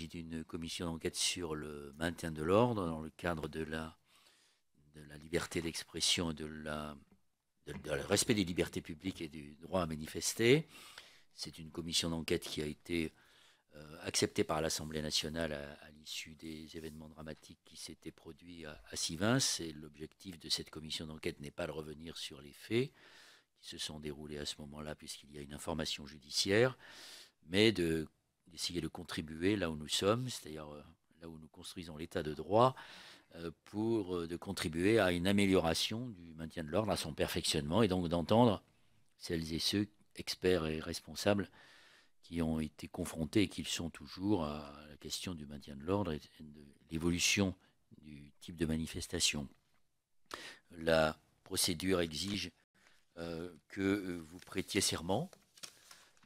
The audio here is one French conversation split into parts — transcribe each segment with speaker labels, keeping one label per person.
Speaker 1: s'agit d'une commission d'enquête sur le maintien de l'ordre dans le cadre de la liberté d'expression et de le respect des libertés publiques et du droit à manifester. C'est une commission d'enquête qui a été acceptée par l'Assemblée nationale à l'issue des événements dramatiques qui s'étaient produits à Sivins. Et l'objectif de cette commission d'enquête n'est pas de revenir sur les faits qui se sont déroulés à ce moment-là, puisqu'il y a une information judiciaire, mais d'essayer de contribuer là où nous sommes, c'est-à-dire là où nous construisons l'état de droit, de contribuer à une amélioration du maintien de l'ordre, à son perfectionnement, et donc d'entendre celles et ceux, experts et responsables, qui ont été confrontés et qui le sont toujours à la question du maintien de l'ordre et de l'évolution du type de manifestation. La procédure exige que vous prêtiez serment.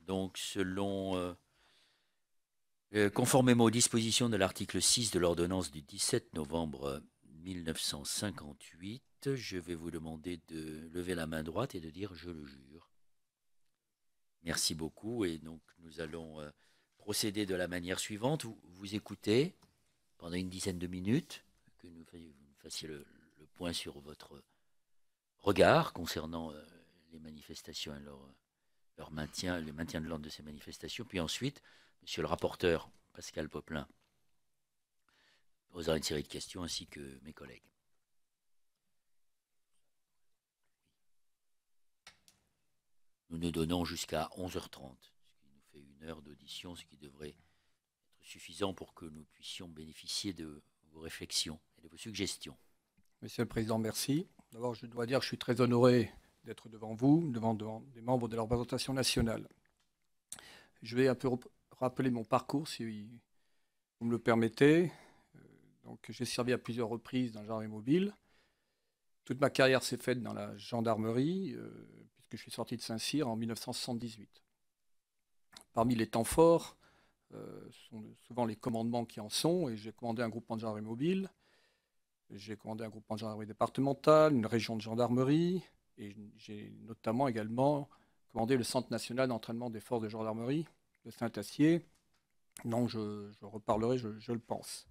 Speaker 1: Donc, conformément aux dispositions de l'article 6 de l'ordonnance du 17 novembre 1958, je vais vous demander de lever la main droite et de dire « je le jure ». Merci beaucoup. Et donc, nous allons procéder de la manière suivante. Vous écoutez pendant une dizaine de minutes, que vous fassiez le point sur votre regard concernant les manifestations et leur maintien, le maintien de l'ordre de ces manifestations. Puis ensuite, monsieur le rapporteur, Pascal Popelin, posera une série de questions, ainsi que mes collègues. Nous nous donnons jusqu'à 11h30, ce qui nous fait une heure d'audition, ce qui devrait être suffisant pour que nous puissions bénéficier de vos réflexions et de vos suggestions.
Speaker 2: Monsieur le Président, merci. D'abord, je dois dire que je suis très honoré d'être devant vous, devant des membres de la représentation nationale. Je vais un peu rappeler mon parcours, si vous me le permettez. Donc, j'ai servi à plusieurs reprises dans la gendarmerie mobile. Toute ma carrière s'est faite dans la gendarmerie, puisque je suis sorti de Saint-Cyr en 1978. Parmi les temps forts, ce sont souvent les commandements qui en sont, et j'ai commandé un groupement de gendarmerie mobile, j'ai commandé un groupement de gendarmerie départementale, une région de gendarmerie, et j'ai notamment également commandé le Centre national d'entraînement des forces de gendarmerie de Saint-Assier, dont je reparlerai, je le pense.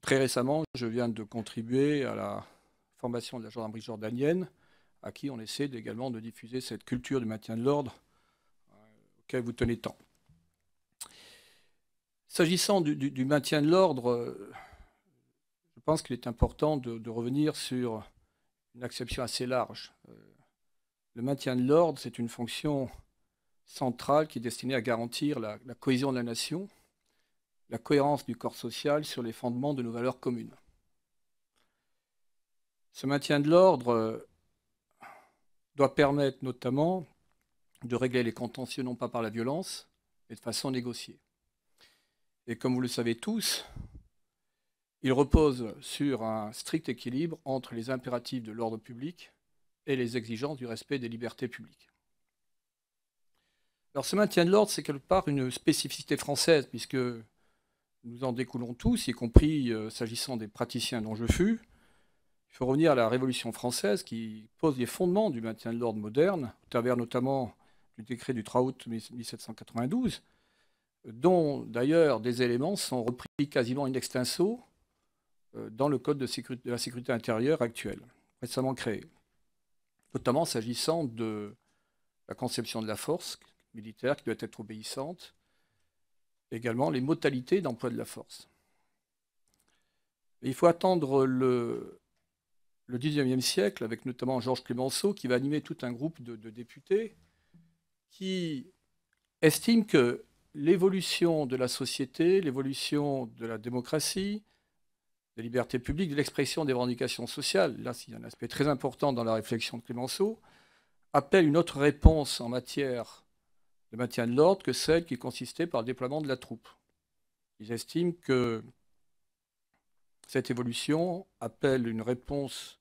Speaker 2: Très récemment, je viens de contribuer à la formation de la gendarmerie jordanienne, à qui on essaie également de diffuser cette culture du maintien de l'ordre auquel vous tenez tant. S'agissant du maintien de l'ordre, je pense qu'il est important de revenir sur une acception assez large. Le maintien de l'ordre, c'est une fonction centrale qui est destinée à garantir la cohésion de la nation, la cohérence du corps social sur les fondements de nos valeurs communes. Ce maintien de l'ordre doit permettre notamment de régler les contentieux non pas par la violence, mais de façon négociée. Et comme vous le savez tous, il repose sur un strict équilibre entre les impératifs de l'ordre public et les exigences du respect des libertés publiques. Alors ce maintien de l'ordre, c'est quelque part une spécificité française, puisque nous en découlons tous, y compris s'agissant des praticiens dont je fus. Il faut revenir à la Révolution française qui pose les fondements du maintien de l'ordre moderne, au travers notamment du décret du 3 août 1792, dont d'ailleurs des éléments sont repris quasiment in extenso dans le Code de la sécurité intérieure actuel, récemment créé, notamment s'agissant de la conception de la force militaire qui doit être obéissante, également les modalités d'emploi de la force. Et il faut attendre le XIXe siècle, avec notamment Georges Clemenceau, qui va animer tout un groupe de députés qui estiment que l'évolution de la société, l'évolution de la démocratie, des libertés publiques, de l'expression des revendications sociales, là c'est un aspect très important dans la réflexion de Clemenceau, appelle une autre réponse en matière de maintien de l'ordre que celle qui consistait par le déploiement de la troupe. Ils estiment que cette évolution appelle une réponse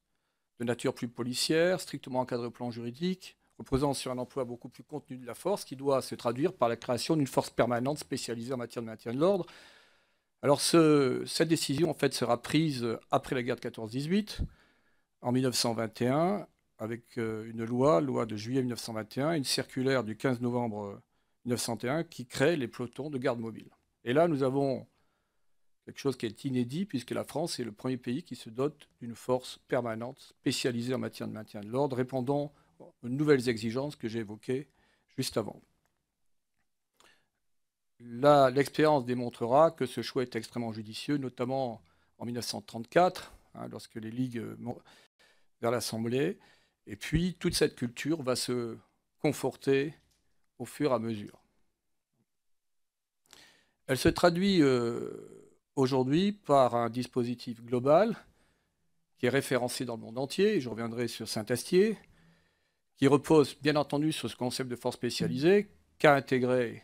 Speaker 2: de nature plus policière, strictement encadrée au plan juridique, reposant sur un emploi beaucoup plus contenu de la force, qui doit se traduire par la création d'une force permanente spécialisée en matière de maintien de l'ordre. Alors cette décision en fait sera prise après la guerre de 14-18, en 1921, avec une loi de juillet 1921, une circulaire du 15 novembre 1901 qui crée les pelotons de garde mobile. Et là, nous avons quelque chose qui est inédit, puisque la France est le premier pays qui se dote d'une force permanente spécialisée en matière de maintien de l'ordre, répondant aux nouvelles exigences que j'ai évoquées juste avant. Là, l'expérience démontrera que ce choix est extrêmement judicieux, notamment en 1934, lorsque les ligues vont vers l'Assemblée. Et puis, toute cette culture va se conforter au fur et à mesure. Elle se traduit aujourd'hui par un dispositif global qui est référencé dans le monde entier, et je reviendrai sur Saint-Astier, qui repose bien entendu sur ce concept de force spécialisée qu'a intégré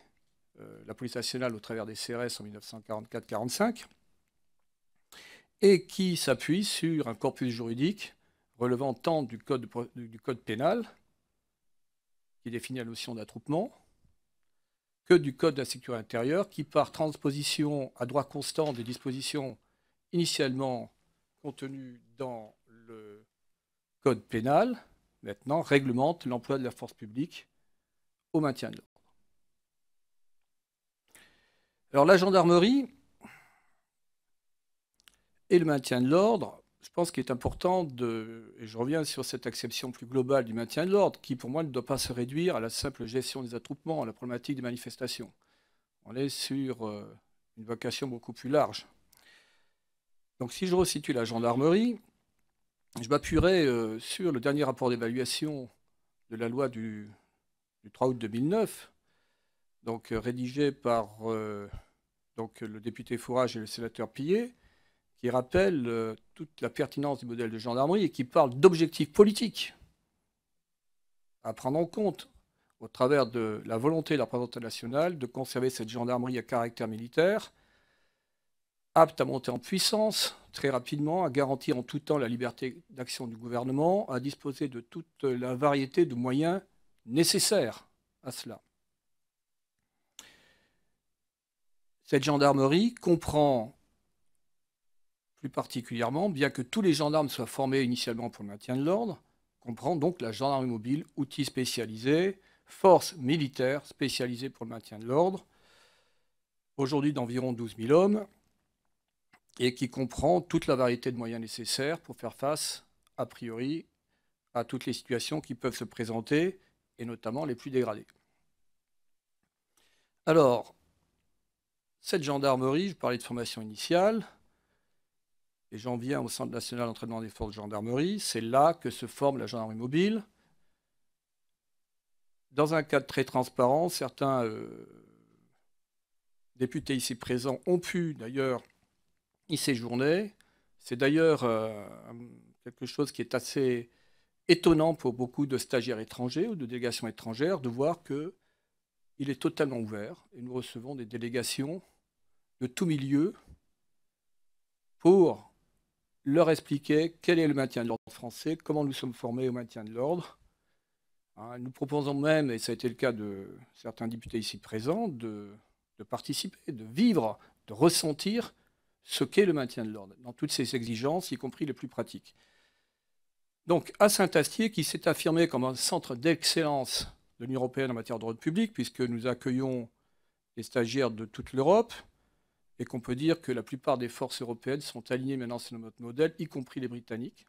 Speaker 2: la police nationale au travers des CRS en 1944-45, et qui s'appuie sur un corpus juridique relevant tant du code pénal, qui définit la notion d'attroupement, que du code de la sécurité intérieure, qui, par transposition à droit constant des dispositions initialement contenues dans le code pénal, maintenant réglemente l'emploi de la force publique au maintien de l'ordre. Alors la gendarmerie et le maintien de l'ordre, je pense qu'il est important et je reviens sur cette acception plus globale du maintien de l'ordre, qui pour moi ne doit pas se réduire à la simple gestion des attroupements, à la problématique des manifestations. On est sur une vocation beaucoup plus large. Donc si je resitue la gendarmerie, je m'appuierai sur le dernier rapport d'évaluation de la loi du 3 août 2009, donc rédigé par le député Fourage et le sénateur Pillet, qui rappelle toute la pertinence du modèle de gendarmerie et qui parle d'objectifs politiques à prendre en compte au travers de la volonté de la représentation nationale de conserver cette gendarmerie à caractère militaire, apte à monter en puissance très rapidement, à garantir en tout temps la liberté d'action du gouvernement, à disposer de toute la variété de moyens nécessaires à cela. Cette gendarmerie comprend plus particulièrement, bien que tous les gendarmes soient formés initialement pour le maintien de l'ordre, comprend donc la gendarmerie mobile, outils spécialisés, force militaire spécialisée pour le maintien de l'ordre, aujourd'hui d'environ 12 000 hommes, et qui comprend toute la variété de moyens nécessaires pour faire face, a priori, à toutes les situations qui peuvent se présenter, et notamment les plus dégradées. Alors, cette gendarmerie, je parlais de formation initiale, et j'en viens au Centre national d'entraînement des forces de gendarmerie, c'est là que se forme la gendarmerie mobile. Dans un cadre très transparent, certains députés ici présents ont pu d'ailleurs y séjourner. C'est d'ailleurs quelque chose qui est assez étonnant pour beaucoup de stagiaires étrangers ou de délégations étrangères de voir qu'il est totalement ouvert et nous recevons des délégations de tout milieu pour leur expliquer quel est le maintien de l'ordre français, comment nous sommes formés au maintien de l'ordre. Nous proposons même, et ça a été le cas de certains députés ici présents, de participer, de vivre, de ressentir ce qu'est le maintien de l'ordre, dans toutes ses exigences, y compris les plus pratiques. Donc, à Saint-Astier, qui s'est affirmé comme un centre d'excellence de l'Union européenne en matière d'ordre public, puisque nous accueillons des stagiaires de toute l'Europe, et qu'on peut dire que la plupart des forces européennes sont alignées maintenant sur notre modèle, y compris les Britanniques.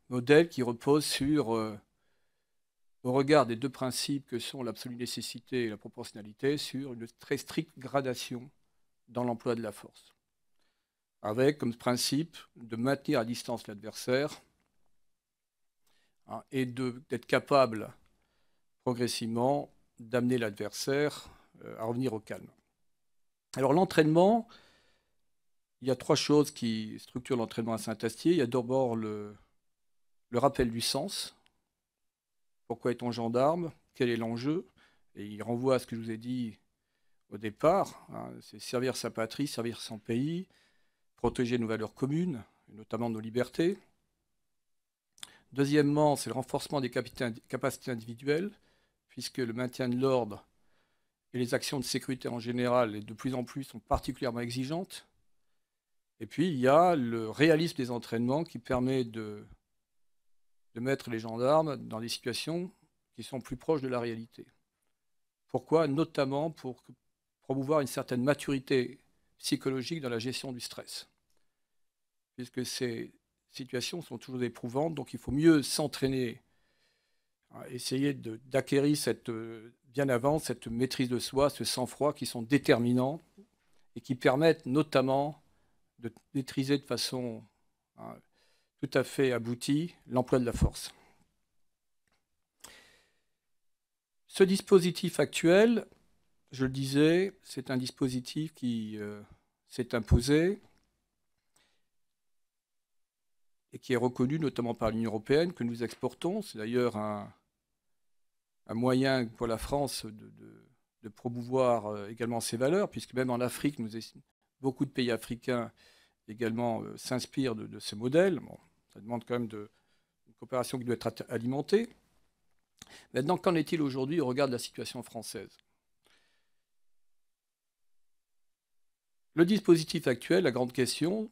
Speaker 2: Modèle qui repose sur, au regard des deux principes que sont l'absolue nécessité et la proportionnalité, sur une très stricte gradation dans l'emploi de la force, avec comme principe de maintenir à distance l'adversaire et d'être capable progressivement d'amener l'adversaire à revenir au calme. Alors l'entraînement, il y a trois choses qui structurent l'entraînement à Saint-Astier. Il y a d'abord le rappel du sens. Pourquoi est-on gendarme? Quel est l'enjeu? Et il renvoie à ce que je vous ai dit au départ. C'est servir sa patrie, servir son pays, protéger nos valeurs communes, notamment nos libertés. Deuxièmement, c'est le renforcement des capacités individuelles, puisque le maintien de l'ordre et les actions de sécurité en général, et de plus en plus, sont particulièrement exigeantes. Et puis, il y a le réalisme des entraînements qui permet de mettre les gendarmes dans des situations qui sont plus proches de la réalité. Pourquoi? Notamment pour promouvoir une certaine maturité psychologique dans la gestion du stress, puisque ces situations sont toujours éprouvantes, donc il faut mieux s'entraîner, essayer d'acquérir bien avant cette maîtrise de soi, ce sang-froid qui sont déterminants et qui permettent notamment de maîtriser de façon tout à fait aboutie l'emploi de la force. Ce dispositif actuel, je le disais, c'est un dispositif qui s'est imposé et qui est reconnu notamment par l'Union européenne, que nous exportons. C'est d'ailleurs un moyen pour la France de promouvoir également ses valeurs, puisque même en Afrique, beaucoup de pays africains également s'inspirent de ce modèle. Bon, ça demande quand même une coopération qui doit être alimentée. Maintenant, qu'en est-il aujourd'hui au regard de la situation française? Le dispositif actuel, la grande question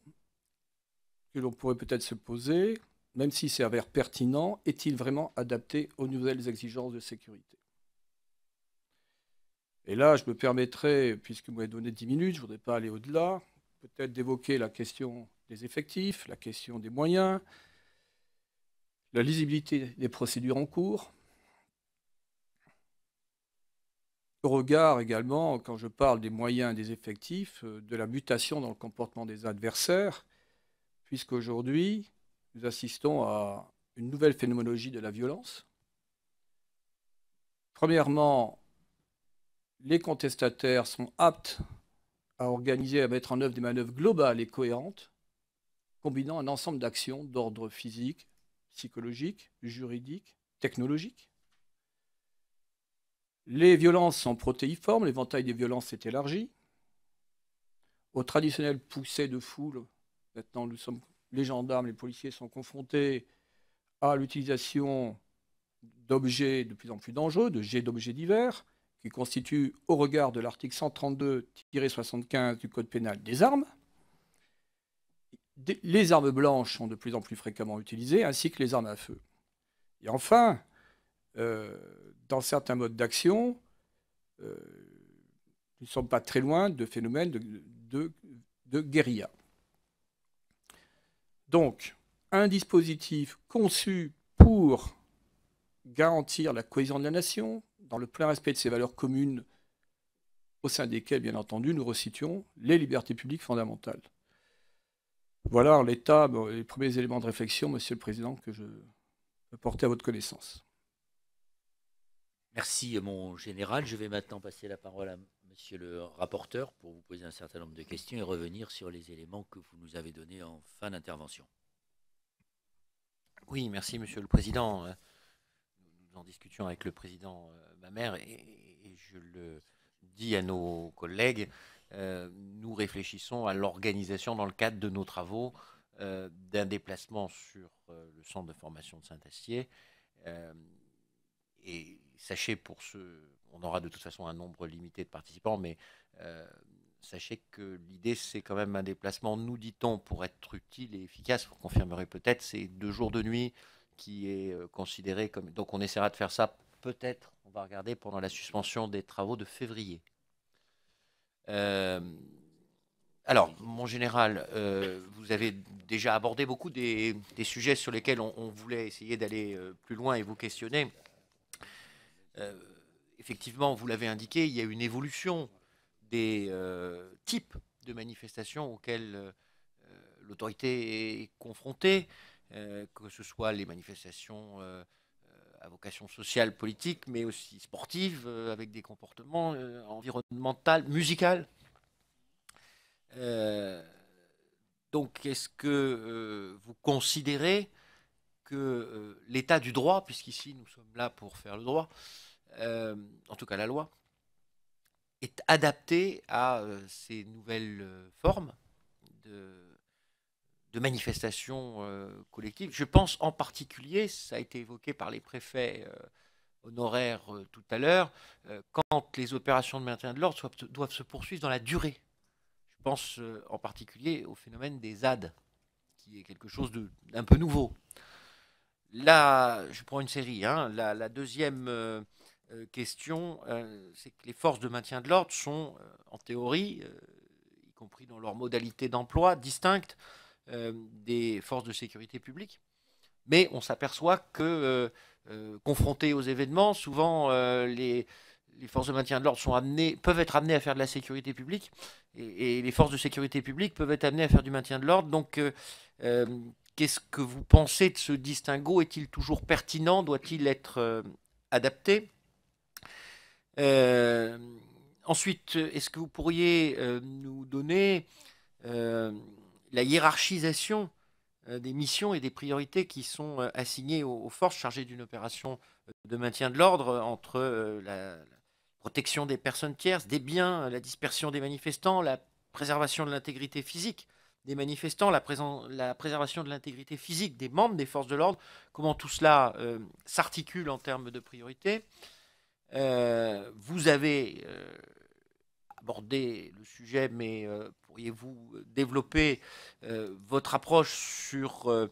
Speaker 2: que l'on pourrait peut-être se poser, même s'il s'avère pertinent, est-il vraiment adapté aux nouvelles exigences de sécurité? Et là, je me permettrai, puisque vous m'avez donné 10 minutes, je ne voudrais pas aller au-delà, peut-être d'évoquer la question des effectifs, la question des moyens, la lisibilité des procédures en cours. Au regard également, quand je parle des moyens et des effectifs, de la mutation dans le comportement des adversaires, puisqu'aujourd'hui, nous assistons à une nouvelle phénoménologie de la violence. Premièrement, les contestataires sont aptes à organiser, à mettre en œuvre des manœuvres globales et cohérentes, combinant un ensemble d'actions d'ordre physique, psychologique, juridique, technologique. Les violences sont protéiformes, l'éventail des violences s'est élargi. Au traditionnel poussée de foule, maintenant les gendarmes, les policiers sont confrontés à l'utilisation d'objets de plus en plus dangereux, de jets d'objets divers, qui constituent, au regard de l'article 132-75 du Code pénal, des armes. Les armes blanches sont de plus en plus fréquemment utilisées, ainsi que les armes à feu. Et enfin, dans certains modes d'action, nous ne sommes pas très loin de phénomènes de guérilla. Donc, un dispositif conçu pour garantir la cohésion de la nation, dans le plein respect de ses valeurs communes, au sein desquelles, bien entendu, nous resituons les libertés publiques fondamentales. Voilà en l'état les premiers éléments de réflexion, Monsieur le Président, que je veux porter à votre connaissance.
Speaker 1: Merci, mon général. Je vais maintenant passer la parole à Monsieur le rapporteur pour vous poser un certain nombre de questions et revenir sur les éléments que vous nous avez donnés en fin d'intervention.
Speaker 3: Oui, merci Monsieur le Président. Nous en discutions avec le Président Mamère et je le dis à nos collègues, nous réfléchissons à l'organisation dans le cadre de nos travaux d'un déplacement sur le centre de formation de Saint-Astier. Et sachez on aura de toute façon un nombre limité de participants, mais sachez que l'idée c'est quand même un déplacement, nous dit-on, pour être utile et efficace, vous confirmerez peut-être, c'est 2 jours de nuit qui est considéré comme... Donc on essaiera de faire ça peut-être, on va regarder pendant la suspension des travaux de février. Alors, mon général, vous avez déjà abordé beaucoup des sujets sur lesquels on voulait essayer d'aller plus loin et vous questionner. Effectivement, vous l'avez indiqué, il y a une évolution des types de manifestations auxquelles l'autorité est confrontée, que ce soit les manifestations à vocation sociale, politique, mais aussi sportive, avec des comportements environnementaux, musicaux. Donc, est-ce que vous considérez que l'état du droit, puisqu'ici nous sommes là pour faire le droit, en tout cas la loi, est adapté à ces nouvelles formes de manifestations collectives? Je pense en particulier, ça a été évoqué par les préfets honoraires tout à l'heure, quand les opérations de maintien de l'ordre doivent se poursuivre dans la durée. Je pense en particulier au phénomène des ZAD, qui est quelque chose d'un peu nouveau. Là, je prends une série. La deuxième question, c'est que les forces de maintien de l'ordre sont, en théorie, y compris dans leur modalité d'emploi distincte des forces de sécurité publique. Mais on s'aperçoit que, confrontés aux événements, souvent les forces de maintien de l'ordre peuvent être amenées à faire de la sécurité publique et les forces de sécurité publique peuvent être amenées à faire du maintien de l'ordre. Donc, qu'est-ce que vous pensez de ce distinguo? Est-il toujours pertinent? Doit-il être adapté? Ensuite, est-ce que vous pourriez nous donner la hiérarchisation des missions et des priorités qui sont assignées aux forces chargées d'une opération de maintien de l'ordre entre la protection des personnes tierces, des biens, la dispersion des manifestants, la préservation de l'intégrité physique des manifestants, la préservation de l'intégrité physique des membres des forces de l'ordre, comment tout cela s'articule en termes de priorité. Vous avez abordé le sujet, mais pourriez-vous développer votre approche sur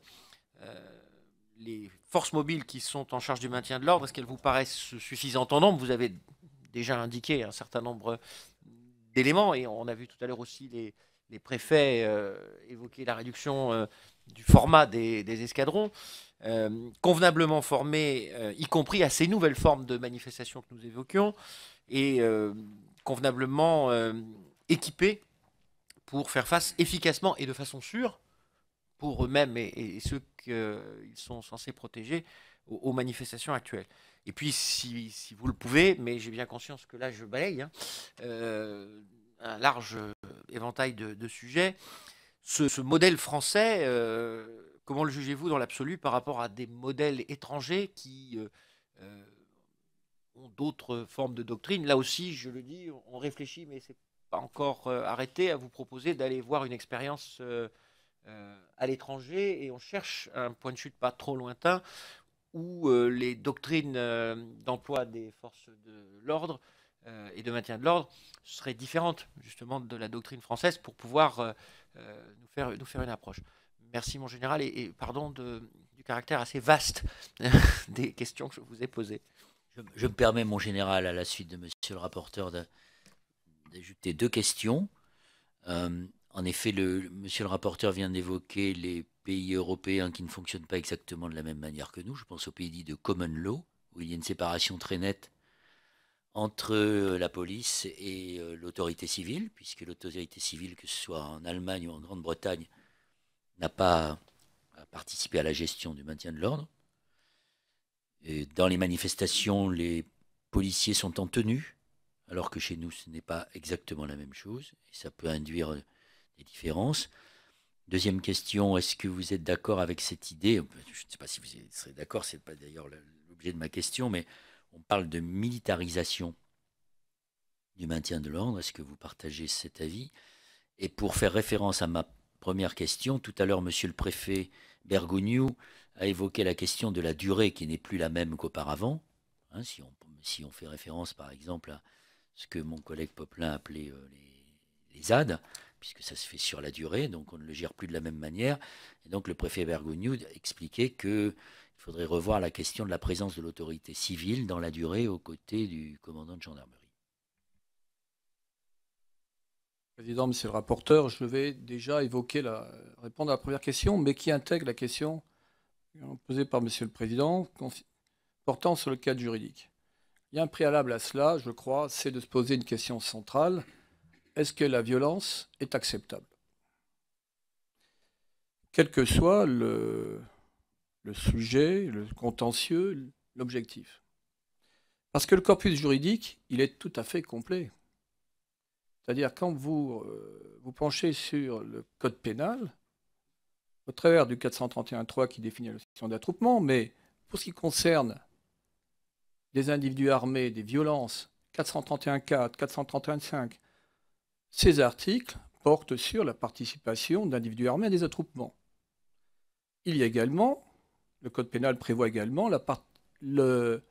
Speaker 3: les forces mobiles qui sont en charge du maintien de l'ordre? Est-ce qu'elles vous paraissent suffisantes en nombre? Vous avez déjà indiqué un certain nombre d'éléments, et on a vu tout à l'heure aussi les préfets évoquer la réduction du format des escadrons, convenablement formés, y compris à ces nouvelles formes de manifestations que nous évoquions, et convenablement équipés pour faire face efficacement et de façon sûre pour eux-mêmes et ceux qu'ils sont censés protéger aux manifestations actuelles. Et puis, si vous le pouvez, mais j'ai bien conscience que là, je balaye, un large éventail de sujets, ce modèle français, comment le jugez-vous dans l'absolu par rapport à des modèles étrangers qui ont d'autres formes de doctrine? Là aussi, je le dis, on réfléchit, mais c'est pas encore arrêté, à vous proposer d'aller voir une expérience à l'étranger, et on cherche un point de chute pas trop lointain où les doctrines d'emploi des forces de l'ordre et de maintien de l'ordre seraient différentes justement de la doctrine française pour pouvoir nous faire une approche. Merci mon général, et pardon du caractère assez vaste des questions que je vous ai posées.
Speaker 1: Je me permets, mon général, à la suite de monsieur le rapporteur, d'ajouter deux questions. En effet, monsieur le rapporteur vient d'évoquer les pays européens qui ne fonctionnent pas exactement de la même manière que nous. Je pense aux pays dits de common law, où il y a une séparation très nette entre la police et l'autorité civile, puisque l'autorité civile, que ce soit en Allemagne ou en Grande-Bretagne, n'a pas participé à la gestion du maintien de l'ordre. Et dans les manifestations, les policiers sont en tenue, alors que chez nous, ce n'est pas exactement la même chose, et ça peut induire des différences. Deuxième question, est-ce que vous êtes d'accord avec cette idée? Je ne sais pas si vous serez d'accord, ce n'est pas d'ailleurs l'objet de ma question, mais on parle de militarisation du maintien de l'ordre. Est-ce que vous partagez cet avis? Et pour faire référence à ma première question, tout à l'heure, monsieur le préfet Bergogneau a évoqué la question de la durée qui n'est plus la même qu'auparavant. Hein, si on fait référence, par exemple, à ce que mon collègue Popelin appelait les ZAD, puisque ça se fait sur la durée, donc on ne le gère plus de la même manière. Et donc le préfet Bergogneau expliquait qu'il faudrait revoir la question de la présence de l'autorité civile dans la durée aux côtés du commandant de gendarmerie.
Speaker 2: Président, monsieur le rapporteur, je vais déjà répondre à la première question, mais qui intègre la question posée par monsieur le président portant sur le cadre juridique. Il y a un préalable à cela, je crois, c'est de se poser une question centrale. Est-ce que la violence est acceptable? Quel que soit le sujet, le contentieux, l'objectif. Parce que le corpus juridique, il est tout à fait complet. C'est-à-dire, quand vous vous penchez sur le code pénal, au travers du 431.3 qui définit la situation d'attroupement, mais pour ce qui concerne des individus armés, des violences, 431.4, 431.5, ces articles portent sur la participation d'individus armés à des attroupements. Il y a également, le code pénal prévoit également des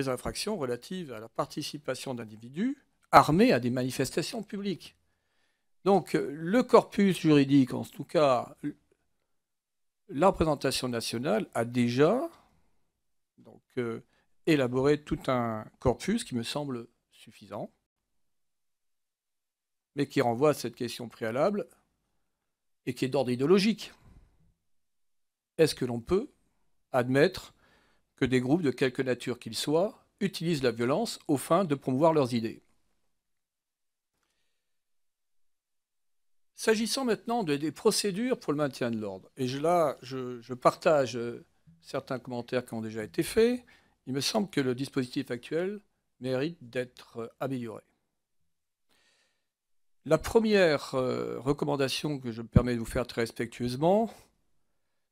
Speaker 2: infractions relatives à la participation d'individus armés à des manifestations publiques. Donc le corpus juridique, en tout cas la représentation nationale, a déjà élaboré tout un corpus qui me semble suffisant. mais qui renvoie à cette question préalable et qui est d'ordre idéologique. Est-ce que l'on peut admettre que des groupes, de quelque nature qu'ils soient, utilisent la violence aux fins de promouvoir leurs idées? S'agissant maintenant des procédures pour le maintien de l'ordre, et là, je partage certains commentaires qui ont déjà été faits, il me semble que le dispositif actuel mérite d'être amélioré. La première recommandation que je me permets de vous faire très respectueusement,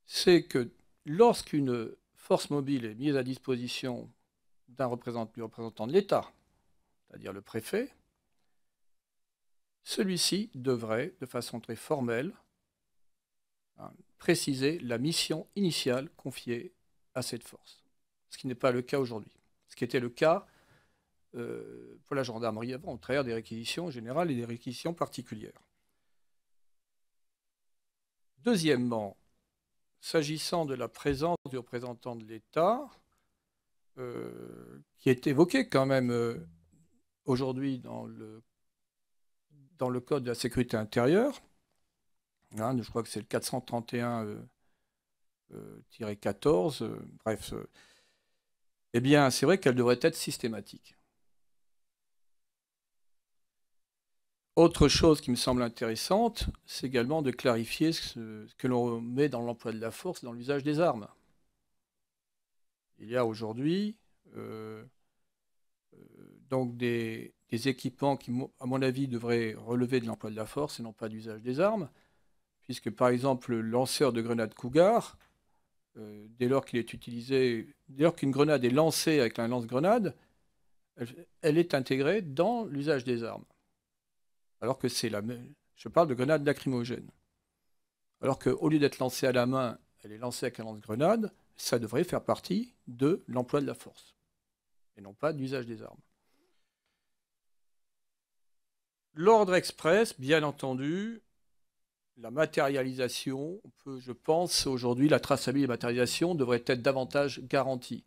Speaker 2: c'est que lorsqu'une force mobile est mise à disposition du représentant de l'État, c'est-à-dire le préfet, celui-ci devrait, de façon très formelle, préciser la mission initiale confiée à cette force, ce qui n'est pas le cas aujourd'hui. Ce qui était le cas pour la gendarmerie avant, au travers des réquisitions générales et des réquisitions particulières. Deuxièmement, s'agissant de la présence du représentant de l'État, qui est évoqué quand même aujourd'hui dans le Code de la sécurité intérieure, hein, je crois que c'est le 431-14, bref, eh bien, c'est vrai qu'elle devrait être systématique. Autre chose qui me semble intéressante, c'est également de clarifier ce que l'on met dans l'emploi de la force, dans l'usage des armes. Il y a aujourd'hui donc des équipements qui, à mon avis, devraient relever de l'emploi de la force et non pas d'usage des armes, puisque par exemple le lanceur de grenade Cougar, dès lors qu'il est utilisé, dès lors qu'une grenade est lancée avec un lance-grenade, elle est intégrée dans l'usage des armes. Alors que c'est je parle de grenade lacrymogène. Alors qu'au lieu d'être lancée à la main, elle est lancée avec un lance-grenade, ça devrait faire partie de l'emploi de la force, et non pas d'usage des armes. L'ordre express, bien entendu, la matérialisation, je pense aujourd'hui, la traçabilité et la matérialisation devrait être davantage garantie.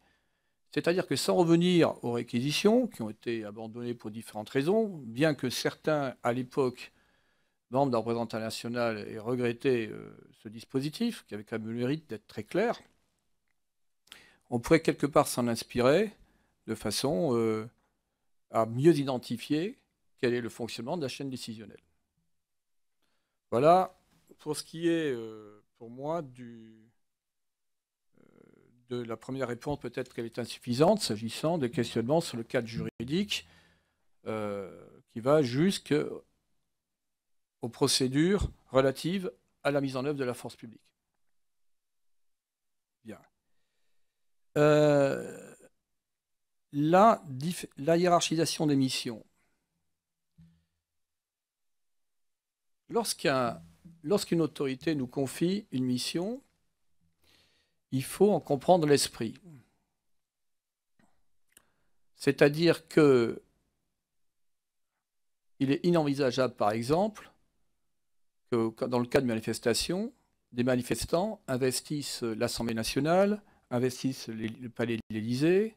Speaker 2: C'est-à-dire que sans revenir aux réquisitions, qui ont été abandonnées pour différentes raisons, bien que certains, à l'époque, membres de la représentation nationale, aient regretté ce dispositif, qui avait quand même le mérite d'être très clair, on pourrait quelque part s'en inspirer de façon à mieux identifier quel est le fonctionnement de la chaîne décisionnelle. Voilà pour ce qui est, pour moi, de la première réponse. Peut-être qu'elle est insuffisante s'agissant des questionnements sur le cadre juridique qui va jusqu'aux procédures relatives à la mise en œuvre de la force publique. Bien. La hiérarchisation des missions. Lorsqu'une autorité nous confie une mission, il faut en comprendre l'esprit. C'est-à-dire qu'il est inenvisageable, par exemple, que dans le cas de manifestations, des manifestants investissent l'Assemblée nationale, investissent le palais de l'Élysée,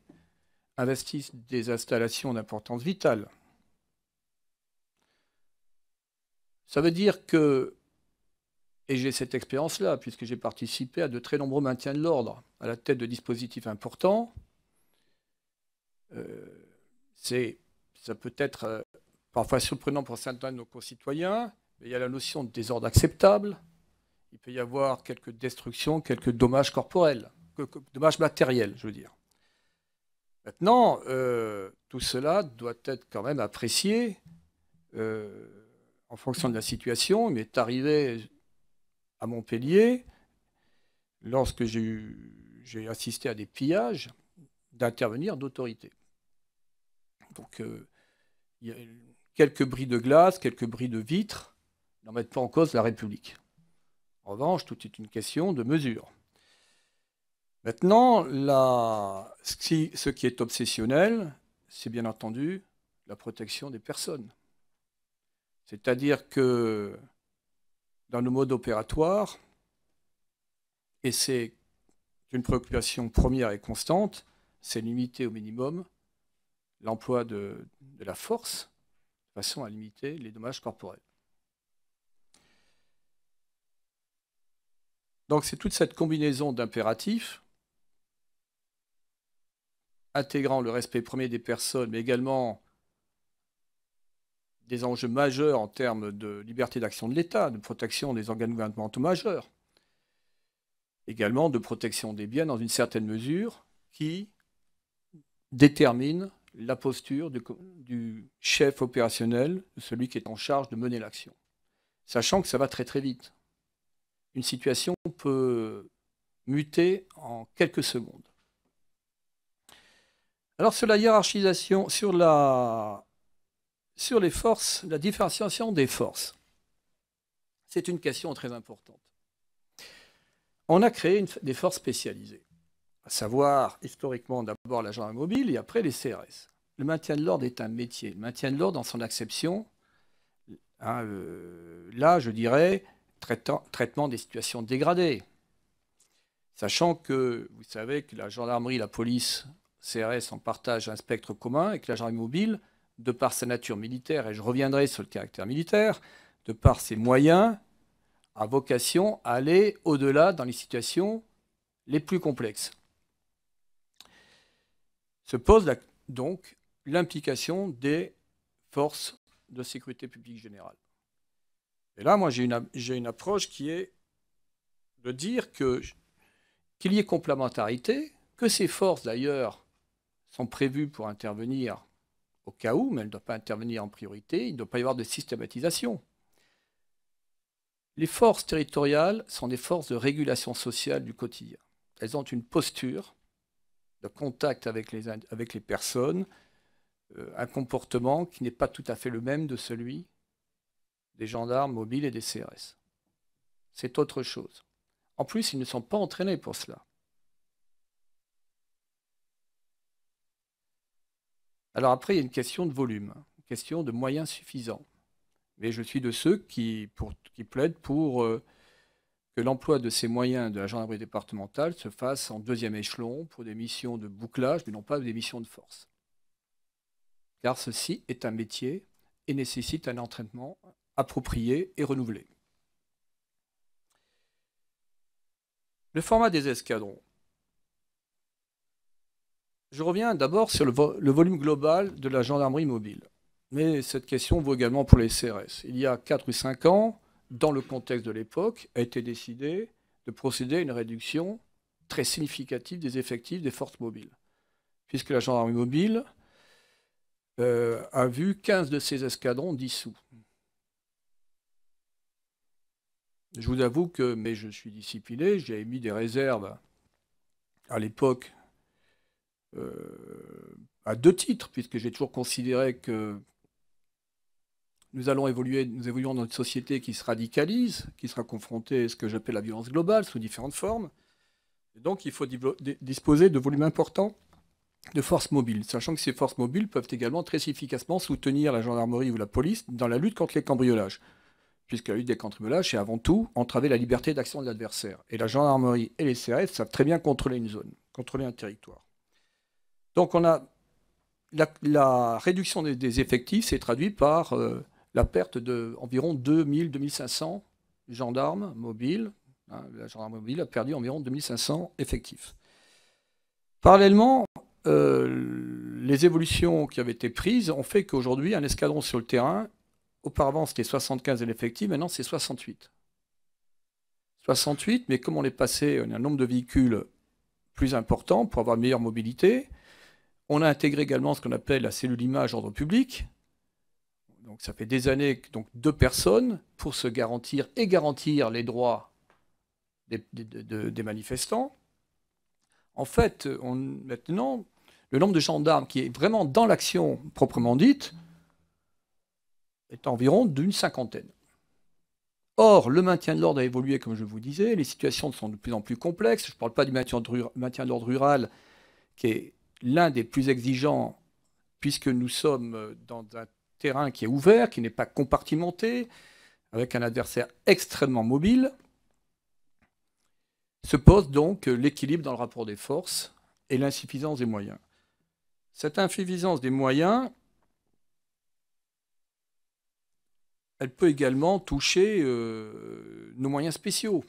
Speaker 2: investissent des installations d'importance vitale. Ça veut dire que, et j'ai cette expérience-là, puisque j'ai participé à de très nombreux maintiens de l'ordre, à la tête de dispositifs importants, ça peut être parfois surprenant pour certains de nos concitoyens, mais il y a la notion de désordre acceptable, il peut y avoir quelques destructions, quelques dommages corporels, dommages matériels, je veux dire. Maintenant, tout cela doit être quand même apprécié en fonction de la situation. Il m'est arrivé à Montpellier, lorsque j'ai assisté à des pillages, d'intervenir d'autorité. Donc, il y a quelques bris de glace, quelques bris de vitres n'en mettent pas en cause la République. En revanche, tout est une question de mesure. Maintenant, ce qui est obsessionnel, c'est bien entendu la protection des personnes. C'est-à-dire que dans nos modes opératoires, et c'est une préoccupation première et constante, c'est limiter au minimum l'emploi de la force, façon à limiter les dommages corporels. Donc c'est toute cette combinaison d'impératifs intégrant le respect premier des personnes, mais également des enjeux majeurs en termes de liberté d'action de l'État, de protection des organes gouvernementaux majeurs, également de protection des biens dans une certaine mesure, qui détermine la posture du chef opérationnel, de celui qui est en charge de mener l'action. Sachant que ça va très très vite. Une situation peut muter en quelques secondes. Alors sur la hiérarchisation, sur les forces, la différenciation des forces, c'est une question très importante. On a créé des forces spécialisées, à savoir historiquement d'abord la gendarmerie mobile et après les CRS. Le maintien de l'ordre est un métier. Le maintien de l'ordre dans son acception, là je dirais traitement des situations dégradées. Sachant que vous savez que la gendarmerie, la police, CRS en partagent un spectre commun et que la gendarmerie mobile, de par sa nature militaire, et je reviendrai sur le caractère militaire, de par ses moyens, a vocation à aller au-delà dans les situations les plus complexes. Se pose donc l'implication des forces de sécurité publique générale. Et là, moi, j'ai une approche qui est de dire qu'il y ait complémentarité, que ces forces, d'ailleurs, sont prévues pour intervenir au cas où, mais elles ne doivent pas intervenir en priorité, il ne doit pas y avoir de systématisation. Les forces territoriales sont des forces de régulation sociale du quotidien. Elles ont une posture de contact avec les personnes, un comportement qui n'est pas tout à fait le même de celui des gendarmes mobiles et des CRS. C'est autre chose. En plus, ils ne sont pas entraînés pour cela. Alors après, il y a une question de volume, une question de moyens suffisants. Mais je suis de ceux qui plaident pour que l'emploi de ces moyens de la gendarmerie départementale se fasse en deuxième échelon pour des missions de bouclage, mais non pas des missions de force. Car ceci est un métier et nécessite un entraînement approprié et renouvelé. Le format des escadrons. Je reviens d'abord sur le volume global de la gendarmerie mobile. Mais cette question vaut également pour les CRS. Il y a 4 ou 5 ans, dans le contexte de l'époque, a été décidé de procéder à une réduction très significative des effectifs des forces mobiles. Puisque la gendarmerie mobile a vu 15 de ses escadrons dissous. Je vous avoue que, mais je suis discipliné, j'ai émis des réserves à l'époque à 2 titres, puisque j'ai toujours considéré que nous évoluons dans une société qui se radicalise, qui sera confrontée à ce que j'appelle la violence globale, sous différentes formes. Et donc il faut disposer de volumes importants de forces mobiles, sachant que ces forces mobiles peuvent également très efficacement soutenir la gendarmerie ou la police dans la lutte contre les cambriolages. Puisque la lutte des cambriolages, c'est avant tout entraver la liberté d'action de l'adversaire. Et la gendarmerie et les CRS savent très bien contrôler une zone, contrôler un territoire. Donc on a la réduction des effectifs, c'est traduit par la perte d'environ 2000-2500 gendarmes mobiles. La gendarmerie mobile a perdu environ 2500 effectifs. Parallèlement, les évolutions qui avaient été prises ont fait qu'aujourd'hui, un escadron sur le terrain, auparavant c'était 75 effectifs, maintenant c'est 68. 68, mais comme on est passé, on a un nombre de véhicules plus important pour avoir une meilleure mobilité. On a intégré également ce qu'on appelle la cellule image ordre public. Donc ça fait des années que 2 personnes pour se garantir et garantir les droits des manifestants. En fait, maintenant, le nombre de gendarmes qui est vraiment dans l'action proprement dite est environ d'une 50aine. Or, le maintien de l'ordre a évolué, comme je vous disais, les situations sont de plus en plus complexes. Je ne parle pas du maintien de l'ordre rural, qui est l'un des plus exigeants, puisque nous sommes dans un terrain qui est ouvert, qui n'est pas compartimenté, avec un adversaire extrêmement mobile. Se pose donc l'équilibre dans le rapport des forces et l'insuffisance des moyens. Cette insuffisance des moyens elle peut également toucher nos moyens spéciaux.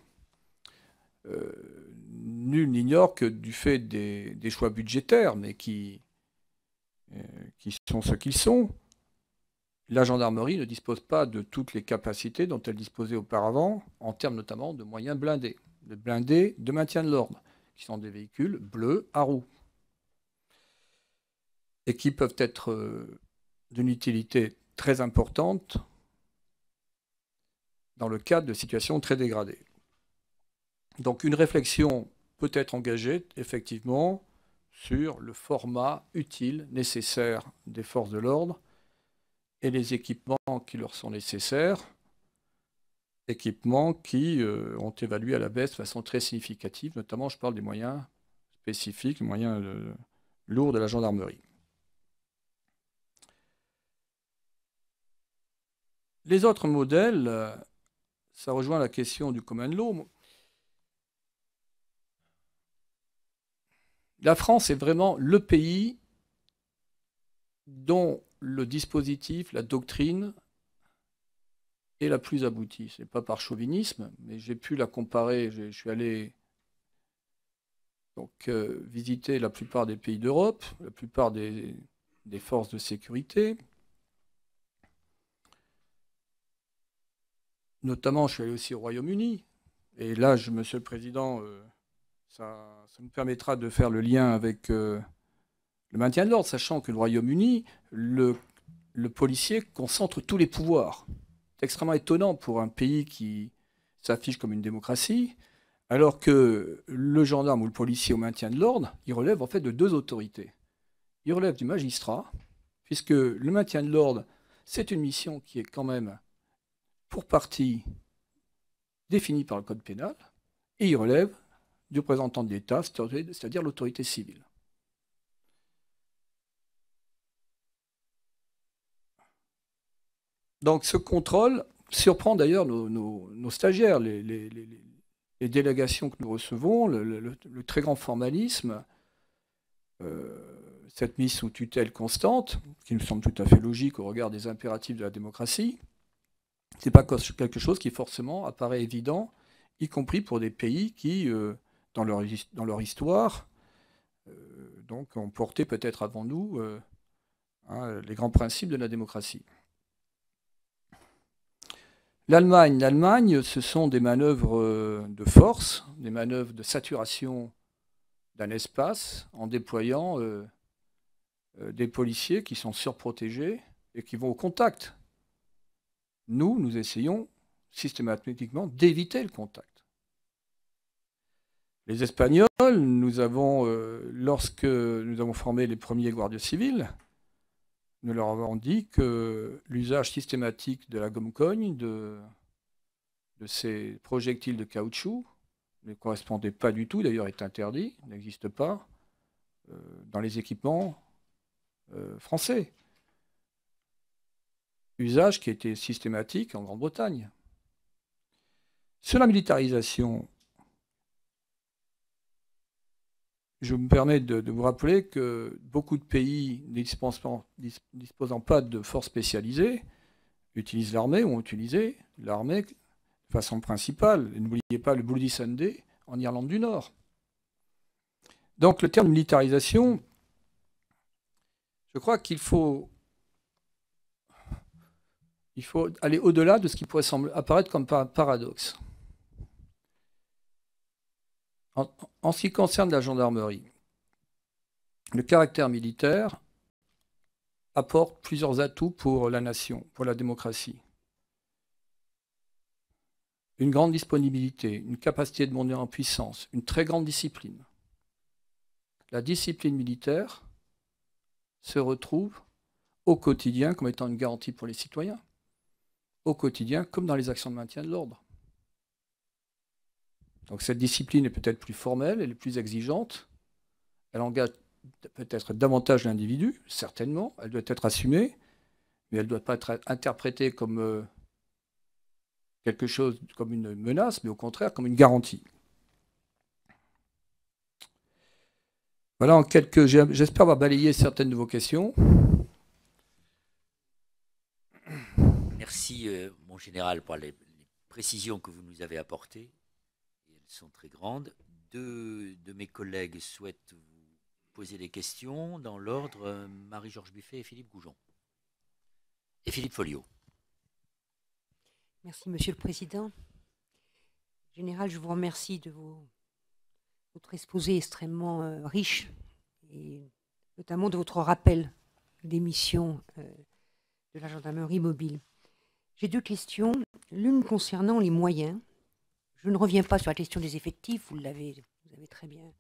Speaker 2: Nul n'ignore que du fait des choix budgétaires, mais qui sont ce qu'ils sont, la gendarmerie ne dispose pas de toutes les capacités dont elle disposait auparavant, en termes notamment de moyens blindés, de maintien de l'ordre, qui sont des véhicules bleus à roues, et qui peuvent être d'une utilité très importante dans le cadre de situations très dégradées. Donc une réflexion peut être engagée, effectivement, sur le format utile, nécessaire des forces de l'ordre et les équipements qui leur sont nécessaires, équipements qui ont évalué à la baisse de façon très significative, notamment je parle des moyens spécifiques, les moyens lourds de la gendarmerie. Les autres modèles, ça rejoint la question du common law. La France est vraiment le pays dont le dispositif, la doctrine est la plus aboutie. Ce n'est pas par chauvinisme, mais j'ai pu la comparer. Je suis allé visiter la plupart des pays d'Europe, la plupart des forces de sécurité. Notamment, je suis allé aussi au Royaume-Uni. Et là, Monsieur le Président, ça me permettra de faire le lien avec le maintien de l'ordre, sachant que le Royaume-Uni, le policier concentre tous les pouvoirs. C'est extrêmement étonnant pour un pays qui s'affiche comme une démocratie, alors que le gendarme ou le policier au maintien de l'ordre, il relève en fait de deux autorités. Il relève du magistrat, puisque le maintien de l'ordre, c'est une mission qui est quand même pour partie définie par le code pénal, et il relève du représentant de l'État, c'est-à-dire l'autorité civile. Donc ce contrôle surprend d'ailleurs nos stagiaires, les délégations que nous recevons, le très grand formalisme, cette mise sous tutelle constante, qui nous semble tout à fait logique au regard des impératifs de la démocratie. Ce n'est pas quelque chose qui forcément apparaît évident, y compris pour des pays qui, dans leur histoire, donc, ont porté peut-être avant nous les grands principes de la démocratie. L'Allemagne, ce sont des manœuvres de force, des manœuvres de saturation d'un espace en déployant des policiers qui sont surprotégés et qui vont au contact. Nous essayons systématiquement d'éviter le contact. Les Espagnols, lorsque nous avons formé les premiers gardiens civils, nous leur avons dit que l'usage systématique de la gomme-cogne, de ces projectiles de caoutchouc, ne correspondait pas du tout, d'ailleurs est interdit, n'existe pas, dans les équipements français. Usage qui était systématique en Grande-Bretagne. Sur la militarisation, je me permets de vous rappeler que beaucoup de pays ne disposant pas de forces spécialisées utilisent l'armée ou ont utilisé l'armée de façon principale. Et n'oubliez pas le Bloody Sunday en Irlande du Nord. Donc le terme militarisation, je crois qu'il faut aller au-delà de ce qui pourrait apparaître comme un paradoxe. En ce qui concerne la gendarmerie, le caractère militaire apporte plusieurs atouts pour la nation, pour la démocratie. Une grande disponibilité, une capacité de monter en puissance, une très grande discipline. La discipline militaire se retrouve au quotidien comme étant une garantie pour les citoyens, au quotidien comme dans les actions de maintien de l'ordre. Donc cette discipline est peut-être plus formelle, elle est plus exigeante, elle engage peut-être davantage l'individu, certainement, elle doit être assumée, mais elle ne doit pas être interprétée comme quelque chose, comme une menace, mais au contraire comme une garantie. Voilà en quelques... J'espère avoir balayé certaines de vos questions.
Speaker 1: Merci. merci, mon général, pour les précisions que vous nous avez apportées. Et elles sont très grandes. Deux de mes collègues souhaitent vous poser des questions dans l'ordre, Marie-Georges Buffet et Philippe Goujon. Et Philippe Folliot.
Speaker 4: Merci, Monsieur le Président. Général, je vous remercie de votre exposé extrêmement riche, et notamment de votre rappel des missions de la gendarmerie mobile. J'ai deux questions, l'une concernant les moyens. Je ne reviens pas sur la question des effectifs, vous avez très bien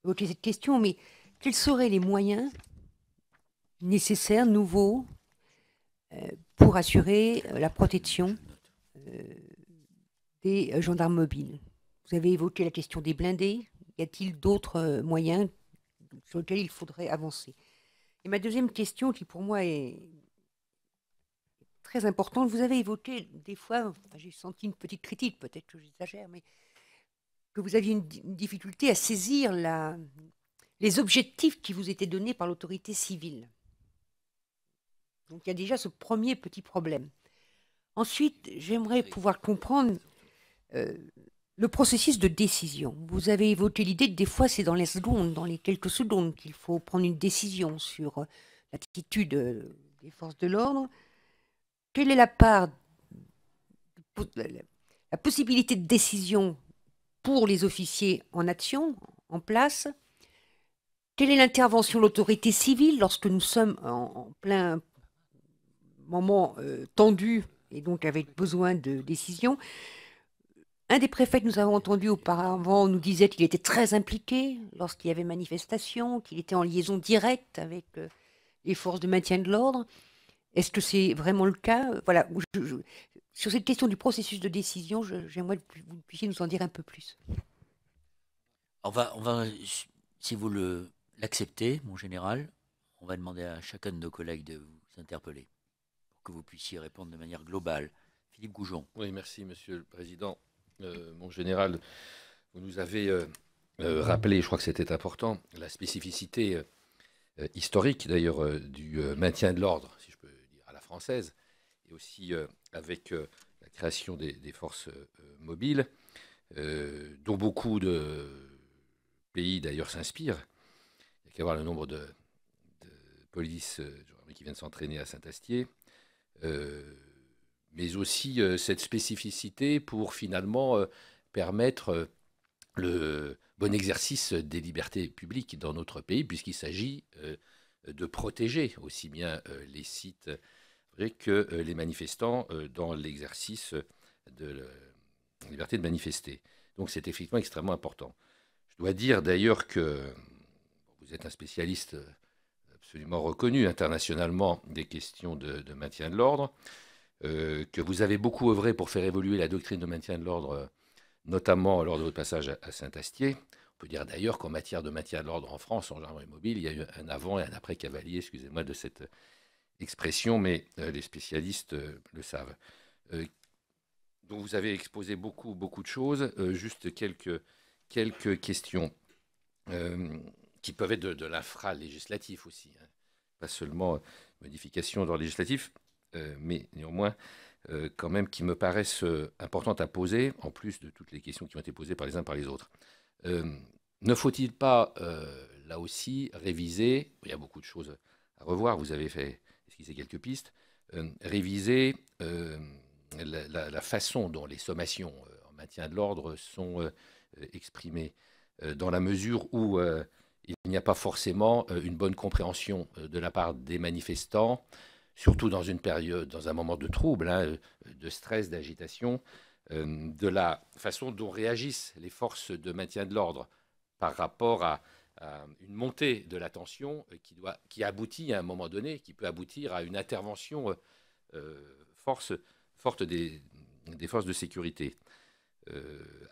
Speaker 4: évoqué cette question, mais quels seraient les moyens nécessaires, nouveaux, pour assurer la protection des gendarmes mobiles? Vous avez évoqué la question des blindés. Y a-t-il d'autres moyens sur lesquels il faudrait avancer? Et ma deuxième question, qui pour moi est très importante, vous avez évoqué des fois, enfin, j'ai senti une petite critique, peut-être que j'exagère, mais que vous aviez une difficulté à saisir les objectifs qui vous étaient donnés par l'autorité civile. Donc il y a déjà ce premier petit problème. Ensuite, j'aimerais pouvoir comprendre le processus de décision. Vous avez évoqué l'idée que des fois, c'est dans les secondes, dans les quelques secondes, qu'il faut prendre une décision sur l'attitude des forces de l'ordre. Quelle est la part, la possibilité de décision pour les officiers en action, en place? Quelle est l'intervention de l'autorité civile lorsque nous sommes en plein moment tendu et donc avec besoin de décision? Un des préfets que nous avons entendu auparavant nous disait qu'il était très impliqué lorsqu'il y avait manifestation, qu'il était en liaison directe avec les forces de maintien de l'ordre. Est-ce que c'est vraiment le cas? Voilà. Sur cette question du processus de décision, j'aimerais que vous puissiez nous en dire un peu plus.
Speaker 1: On va, si vous l'acceptez, mon général, on va demander à chacun de nos collègues de vous interpeller pour que vous puissiez répondre de manière globale. Philippe Goujon.
Speaker 5: Oui, merci, Monsieur le Président. Mon général, vous nous avez rappelé, je crois que c'était important, la spécificité historique d'ailleurs du maintien de l'ordre, si je peux dire, à la française, et aussi avec la création des forces mobiles, dont beaucoup de pays d'ailleurs s'inspirent. Il n'y a qu'à voir le nombre de polices qui viennent s'entraîner à Saint-Astier. Mais aussi cette spécificité pour finalement permettre le bon exercice des libertés publiques dans notre pays, puisqu'il s'agit de protéger aussi bien les sites que les manifestants dans l'exercice de la liberté de manifester. Donc c'est effectivement extrêmement important. Je dois dire d'ailleurs que vous êtes un spécialiste absolument reconnu internationalement des questions de maintien de l'ordre, que vous avez beaucoup œuvré pour faire évoluer la doctrine de maintien de l'ordre, notamment lors de votre passage à Saint-Astier. On peut dire d'ailleurs qu'en matière de maintien de l'ordre en France, en gendarmerie mobile, il y a eu un avant et un après cavalier, excusez-moi de cette expression, mais les spécialistes le savent. Donc vous avez exposé beaucoup de choses, juste quelques questions qui peuvent être de l'infra-législatif aussi, hein. Pas seulement modification dans le législatif, mais néanmoins, quand même, qui me paraissent importantes à poser, en plus de toutes les questions qui ont été posées par les uns par les autres. Ne faut-il pas, là aussi, réviser, il y a beaucoup de choses à revoir, vous avez fait esquisser quelques pistes, réviser la façon dont les sommations en maintien de l'ordre sont exprimées, dans la mesure où il n'y a pas forcément une bonne compréhension de la part des manifestants, surtout dans une période, dans un moment de trouble, hein, de stress, d'agitation, de la façon dont réagissent les forces de maintien de l'ordre par rapport à une montée de la tension qui aboutit à un moment donné, qui peut aboutir à une intervention forte des forces de sécurité,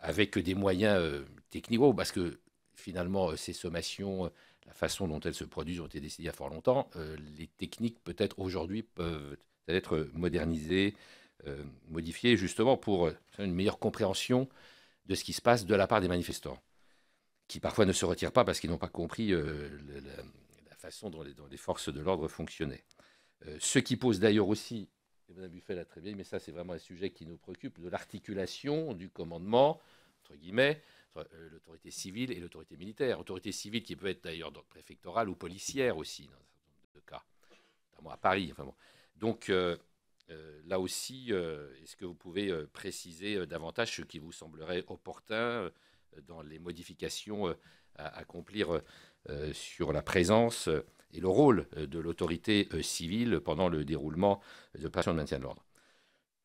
Speaker 5: avec des moyens techniques, parce que finalement, ces sommations, la façon dont elles se produisent ont été décidées il y a fort longtemps. Les techniques, peut-être aujourd'hui, peuvent être modernisées, modifiées, justement pour une meilleure compréhension de ce qui se passe de la part des manifestants, qui parfois ne se retirent pas parce qu'ils n'ont pas compris la façon dont les forces de l'ordre fonctionnaient. Ce qui pose d'ailleurs aussi et Mme Buffet l'a très bien, mais ça c'est vraiment un sujet qui nous préoccupe, de l'articulation du commandement, entre guillemets, entre l'autorité civile et l'autorité militaire. Autorité civile qui peut être d'ailleurs d'ordre préfectoral ou policière aussi, dans un certain nombre de cas, notamment à Paris. Enfin bon. Donc là aussi, est-ce que vous pouvez préciser davantage ce qui vous semblerait opportun dans les modifications à accomplir sur la présence et le rôle de l'autorité civile pendant le déroulement de l'opération de maintien de l'ordre?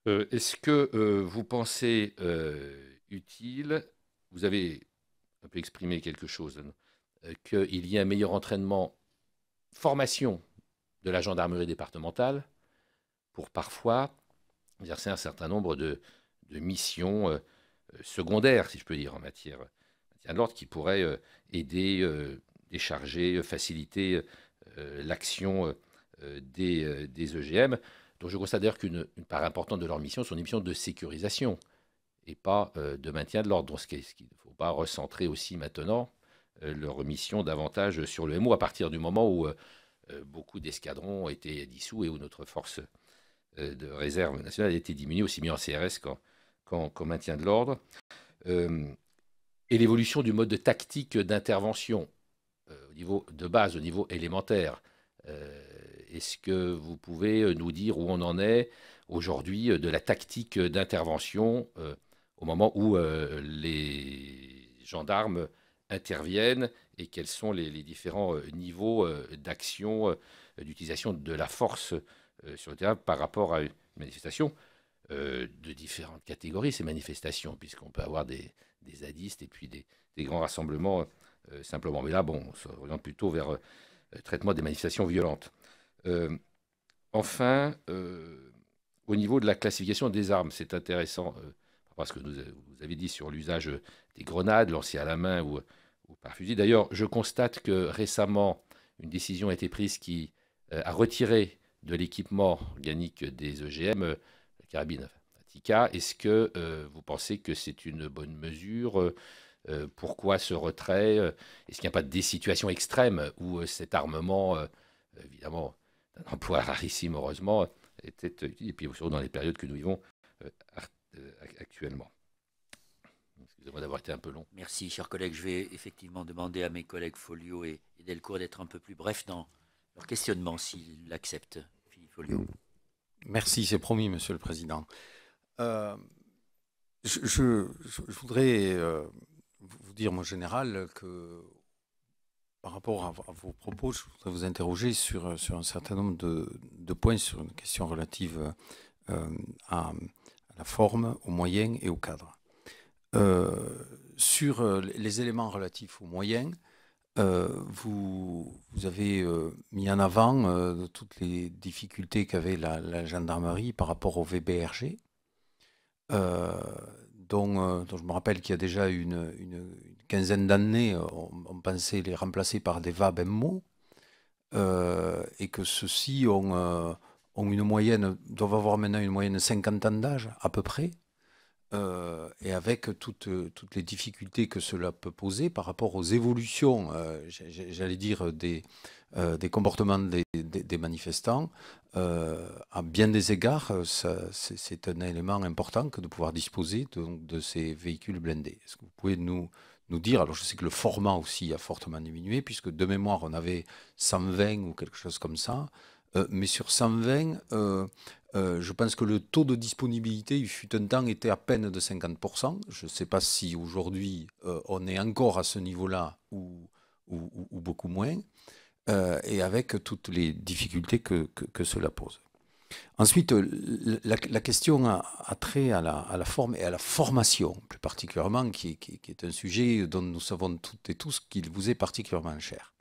Speaker 5: Est-ce que vous pensez utile, vous avez un peu exprimé quelque chose, qu'il y ait un meilleur entraînement, formation de la gendarmerie départementale pour parfois exercer un certain nombre de missions secondaires, si je peux dire, en matière de l'ordre, qui pourraient aider, décharger, faciliter l'action des EGM, dont je constate d'ailleurs qu'une part importante de leur mission sont des missions de sécurisation et pas de maintien de l'ordre. Donc, ce qu'il ne faut pas recentrer aussi maintenant leur mission davantage sur le MO à partir du moment où beaucoup d'escadrons ont été dissous et où notre force de réserve nationale a été diminuée, aussi bien en CRS qu'en maintien de l'ordre. Et l'évolution du mode de tactique d'intervention au niveau de base, au niveau élémentaire. Est-ce que vous pouvez nous dire où on en est aujourd'hui de la tactique d'intervention au moment où les gendarmes interviennent et quels sont les différents niveaux d'action, d'utilisation de la force sur le terrain par rapport à une manifestation de différentes catégories, ces manifestations, puisqu'on peut avoir des zadistes et puis des grands rassemblements simplement. Mais là, bon, on s'oriente plutôt vers le traitement des manifestations violentes. Enfin, au niveau de la classification des armes, c'est intéressant, parce que vous avez dit sur l'usage des grenades lancées à la main ou par fusil. D'ailleurs, je constate que récemment, une décision a été prise qui a retiré de l'équipement organique des EGM la carabine Tika. Est-ce que vous pensez que c'est une bonne mesure? Pourquoi ce retrait? Est-ce qu'il n'y a pas des situations extrêmes où cet armement, évidemment, d'un emploi rarissime, heureusement, était utile, et puis surtout dans les périodes que nous vivons actuellement? Excusez-moi d'avoir été un peu long.
Speaker 1: Merci, chers collègues. Je vais effectivement demander à mes collègues Folliot et Delcourt d'être un peu plus brefs dans leur questionnement, s'ils l'acceptent. Philippe Folliot.
Speaker 6: Merci, c'est promis, Monsieur le Président. Je voudrais vous dire, mon général, que par rapport à vos propos, je voudrais vous interroger sur un certain nombre de points, sur une question relative à la forme, aux moyens et au cadre. Sur les éléments relatifs aux moyens, vous avez mis en avant toutes les difficultés qu'avait la gendarmerie par rapport au VBRG, dont je me rappelle qu'il y a déjà une quinzaine d'années, on pensait les remplacer par des VAB-MO, et que ceux-ci ont une moyenne, doivent avoir maintenant une moyenne de 50 ans d'âge à peu près, et avec toutes les difficultés que cela peut poser par rapport aux évolutions, j'allais dire, des comportements des manifestants. À bien des égards, c'est un élément important que de pouvoir disposer de ces véhicules blindés. Est-ce que vous pouvez nous dire, alors je sais que le format aussi a fortement diminué, puisque de mémoire on avait 120 ou quelque chose comme ça, mais sur 120, je pense que le taux de disponibilité, il fut un temps, était à peine de 50%. Je ne sais pas si aujourd'hui on est encore à ce niveau-là ou beaucoup moins, et avec toutes les difficultés que cela pose. Ensuite, la question a trait à la forme et à la formation, plus particulièrement, qui est un sujet dont nous savons toutes et tous qu'il vous est particulièrement cher.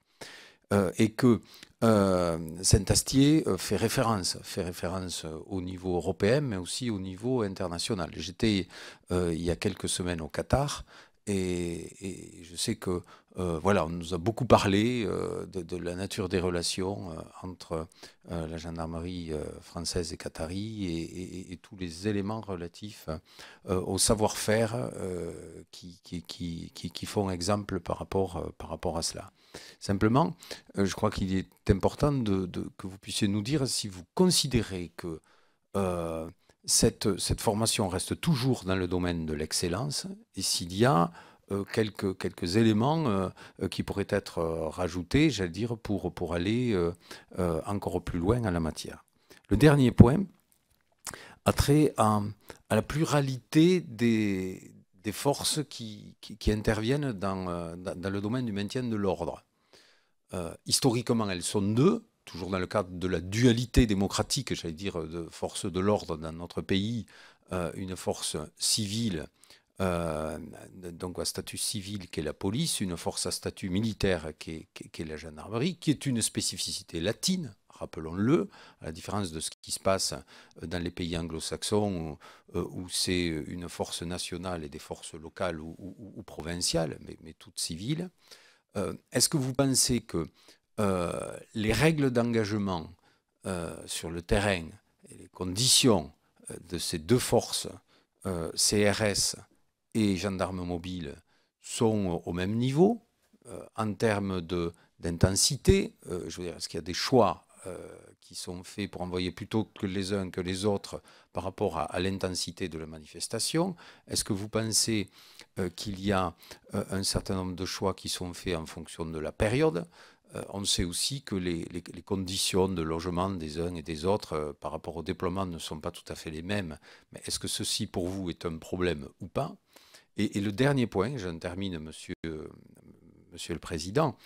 Speaker 6: Et que Saint-Astier fait référence au niveau européen, mais aussi au niveau international. J'étais il y a quelques semaines au Qatar, et je sais que voilà, on nous a beaucoup parlé de la nature des relations entre la gendarmerie française et qatari, et tous les éléments relatifs au savoir-faire qui font exemple par rapport à cela. Simplement, je crois qu'il est important que vous puissiez nous dire si vous considérez que cette formation reste toujours dans le domaine de l'excellence et s'il y a quelques éléments qui pourraient être rajoutés, j'allais dire, pour aller encore plus loin en la matière. Le dernier point a trait à la pluralité des forces qui interviennent dans le domaine du maintien de l'ordre. Historiquement, elles sont deux, toujours dans le cadre de la dualité démocratique, j'allais dire, de forces de l'ordre dans notre pays, une force civile, donc à statut civil qui est la police, une force à statut militaire qui est la gendarmerie, qui est une spécificité latine, rappelons-le, à la différence de ce qui se passe dans les pays anglo-saxons où c'est une force nationale et des forces locales ou provinciales, mais toutes civiles. Est-ce que vous pensez que les règles d'engagement sur le terrain et les conditions de ces deux forces, CRS et gendarmes mobiles, sont au même niveau en termes d'intensité? Je veux dire, est-ce qu'il y a des choix qui sont faits pour envoyer plutôt que les uns que les autres par rapport à l'intensité de la manifestation? Est-ce que vous pensez qu'il y a un certain nombre de choix qui sont faits en fonction de la période? On sait aussi que les conditions de logement des uns et des autres par rapport au déploiement ne sont pas tout à fait les mêmes. Mais est-ce que ceci, pour vous, est un problème ou pas? Et le dernier point, j'en termine, Monsieur le Président,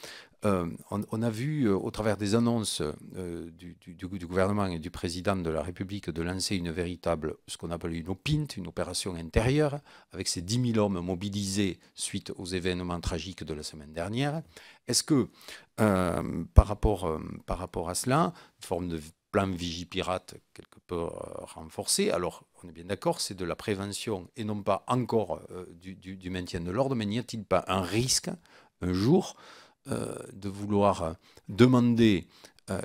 Speaker 6: on a vu au travers des annonces du gouvernement et du président de la République de lancer une véritable, ce qu'on appelle une OPINT, une opération intérieure, avec ces 10 000 hommes mobilisés suite aux événements tragiques de la semaine dernière. Est-ce que, par rapport à cela, une forme de plan Vigipirate quelque peu renforcé, alors on est bien d'accord, c'est de la prévention et non pas encore du maintien de l'ordre, mais n'y a-t-il pas un risque, un jour, de vouloir demander,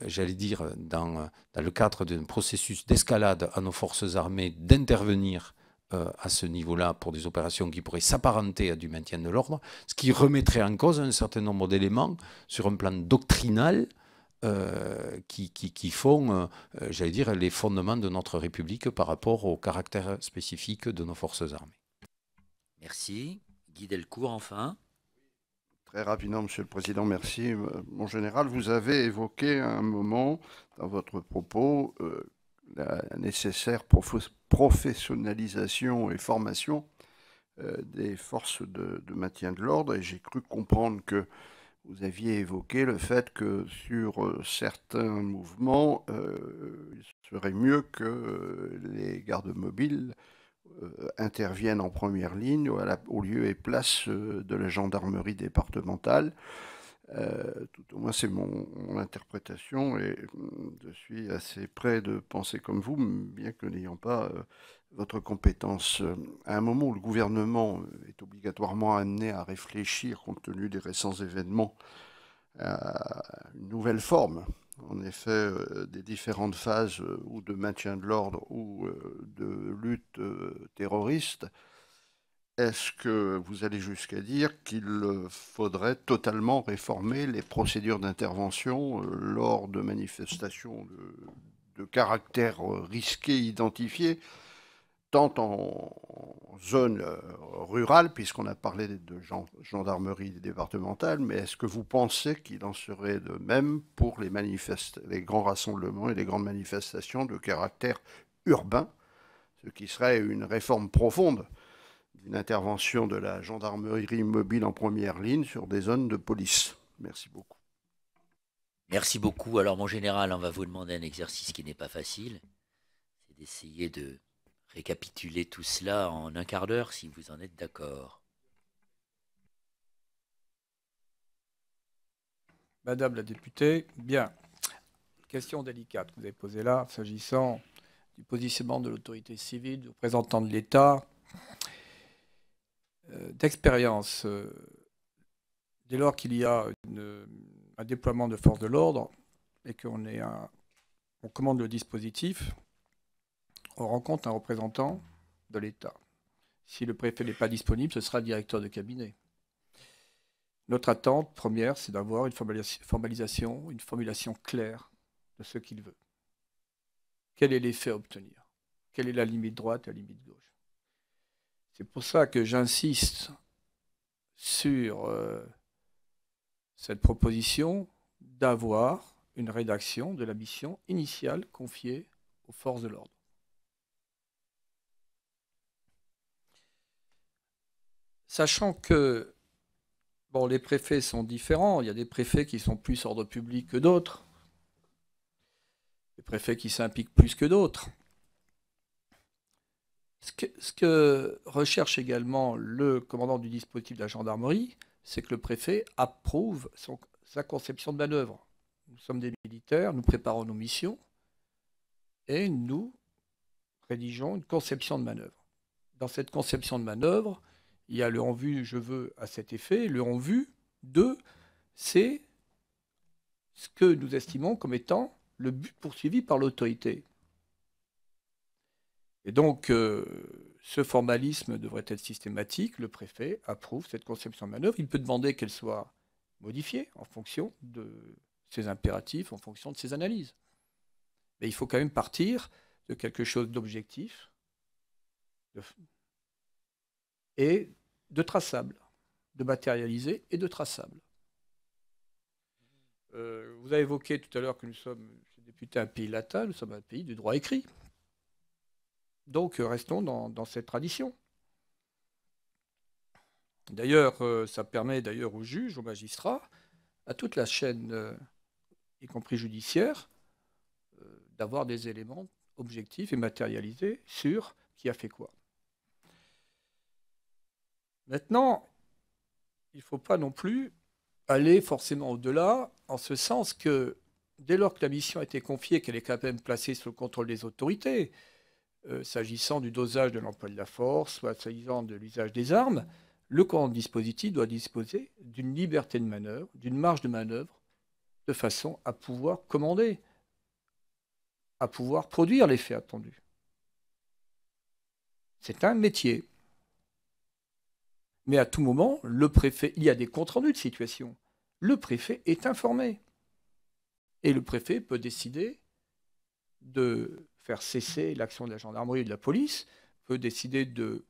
Speaker 6: j'allais dire, dans le cadre d'un processus d'escalade à nos forces armées, d'intervenir à ce niveau-là pour des opérations qui pourraient s'apparenter à du maintien de l'ordre, ce qui remettrait en cause un certain nombre d'éléments sur un plan doctrinal qui font, j'allais dire, les fondements de notre République par rapport au caractère spécifique de nos forces armées.
Speaker 1: Merci. Guy Delcourt, enfin.
Speaker 7: Très rapidement, Monsieur le Président, merci. Mon général, vous avez évoqué à un moment dans votre propos la nécessaire professionnalisation et formation des forces de maintien de l'ordre, et j'ai cru comprendre que vous aviez évoqué le fait que sur certains mouvements, il serait mieux que les gardes mobiles interviennent en première ligne au lieu et place de la gendarmerie départementale. Tout au moins, c'est mon interprétation et je suis assez près de penser comme vous, bien que n'ayant pas votre compétence. À un moment où le gouvernement est obligatoirement amené à réfléchir, compte tenu des récents événements, à une nouvelle forme, en effet, des différentes phases ou de maintien de l'ordre ou de lutte terroriste, est-ce que vous allez jusqu'à dire qu'il faudrait totalement réformer les procédures d'intervention lors de manifestations de caractère risqué identifié, tant en zone rurale, puisqu'on a parlé de gendarmerie départementale, mais est-ce que vous pensez qu'il en serait de même pour les grands rassemblements et les grandes manifestations de caractère urbain, ce qui serait une réforme profonde d'une intervention de la gendarmerie mobile en première ligne sur des zones de police? Merci beaucoup.
Speaker 1: Merci beaucoup. Alors, mon général, on va vous demander un exercice qui n'est pas facile. C'est d'essayer de récapituler tout cela en un quart d'heure, si vous en êtes d'accord.
Speaker 2: Madame la députée, bien. Question délicate que vous avez posée là, s'agissant du positionnement de l'autorité civile, du représentant de l'État. D'expérience, dès lors qu'il y a un déploiement de force de l'ordre et qu'on commande le dispositif, on rencontre un représentant de l'État. Si le préfet n'est pas disponible, ce sera le directeur de cabinet. Notre attente première, c'est d'avoir une formulation claire de ce qu'il veut. Quel est l'effet à obtenir? quelle est la limite droite, la limite gauche. C'est pour ça que j'insiste sur cette proposition d'avoir une rédaction de la mission initiale confiée aux forces de l'ordre. Sachant que bon, les préfets sont différents, il y a des préfets qui sont plus ordre public que d'autres, des préfets qui s'impliquent plus que d'autres. Ce que recherche également le commandant du dispositif de la gendarmerie, c'est que le préfet approuve sa conception de manœuvre. Nous sommes des militaires, nous préparons nos missions et nous rédigeons une conception de manœuvre. Dans cette conception de manœuvre, il y a le en vue, je veux à cet effet. Le en vue, 2, c'est ce que nous estimons comme étant le but poursuivi par l'autorité. Et donc, ce formalisme devrait être systématique. Le préfet approuve cette conception de manœuvre. Il peut demander qu'elle soit modifiée en fonction de ses impératifs, en fonction de ses analyses. Mais il faut quand même partir de quelque chose d'objectif et de traçable, de matérialisé et de traçable. Vous avez évoqué tout à l'heure que nous sommes, je suis député, un pays latin, nous sommes un pays du droit écrit. Donc restons dans cette tradition. D'ailleurs, ça permet d'ailleurs aux juges, aux magistrats, à toute la chaîne, y compris judiciaire, d'avoir des éléments objectifs et matérialisés sur qui a fait quoi. Maintenant, il ne faut pas non plus aller forcément au-delà, en ce sens que dès lors que la mission a été confiée, qu'elle est quand même placée sous le contrôle des autorités, s'agissant du dosage de l'emploi de la force, soit s'agissant de l'usage des armes, le commandant de dispositif doit disposer d'une liberté de manœuvre, d'une marge de manœuvre, de façon à pouvoir commander, à pouvoir produire l'effet attendu. C'est un métier. Mais à tout moment, le préfet, il y a des comptes rendus de situation. Le préfet est informé. Et le préfet peut décider de faire cesser l'action de la gendarmerie ou de la police, peut décider de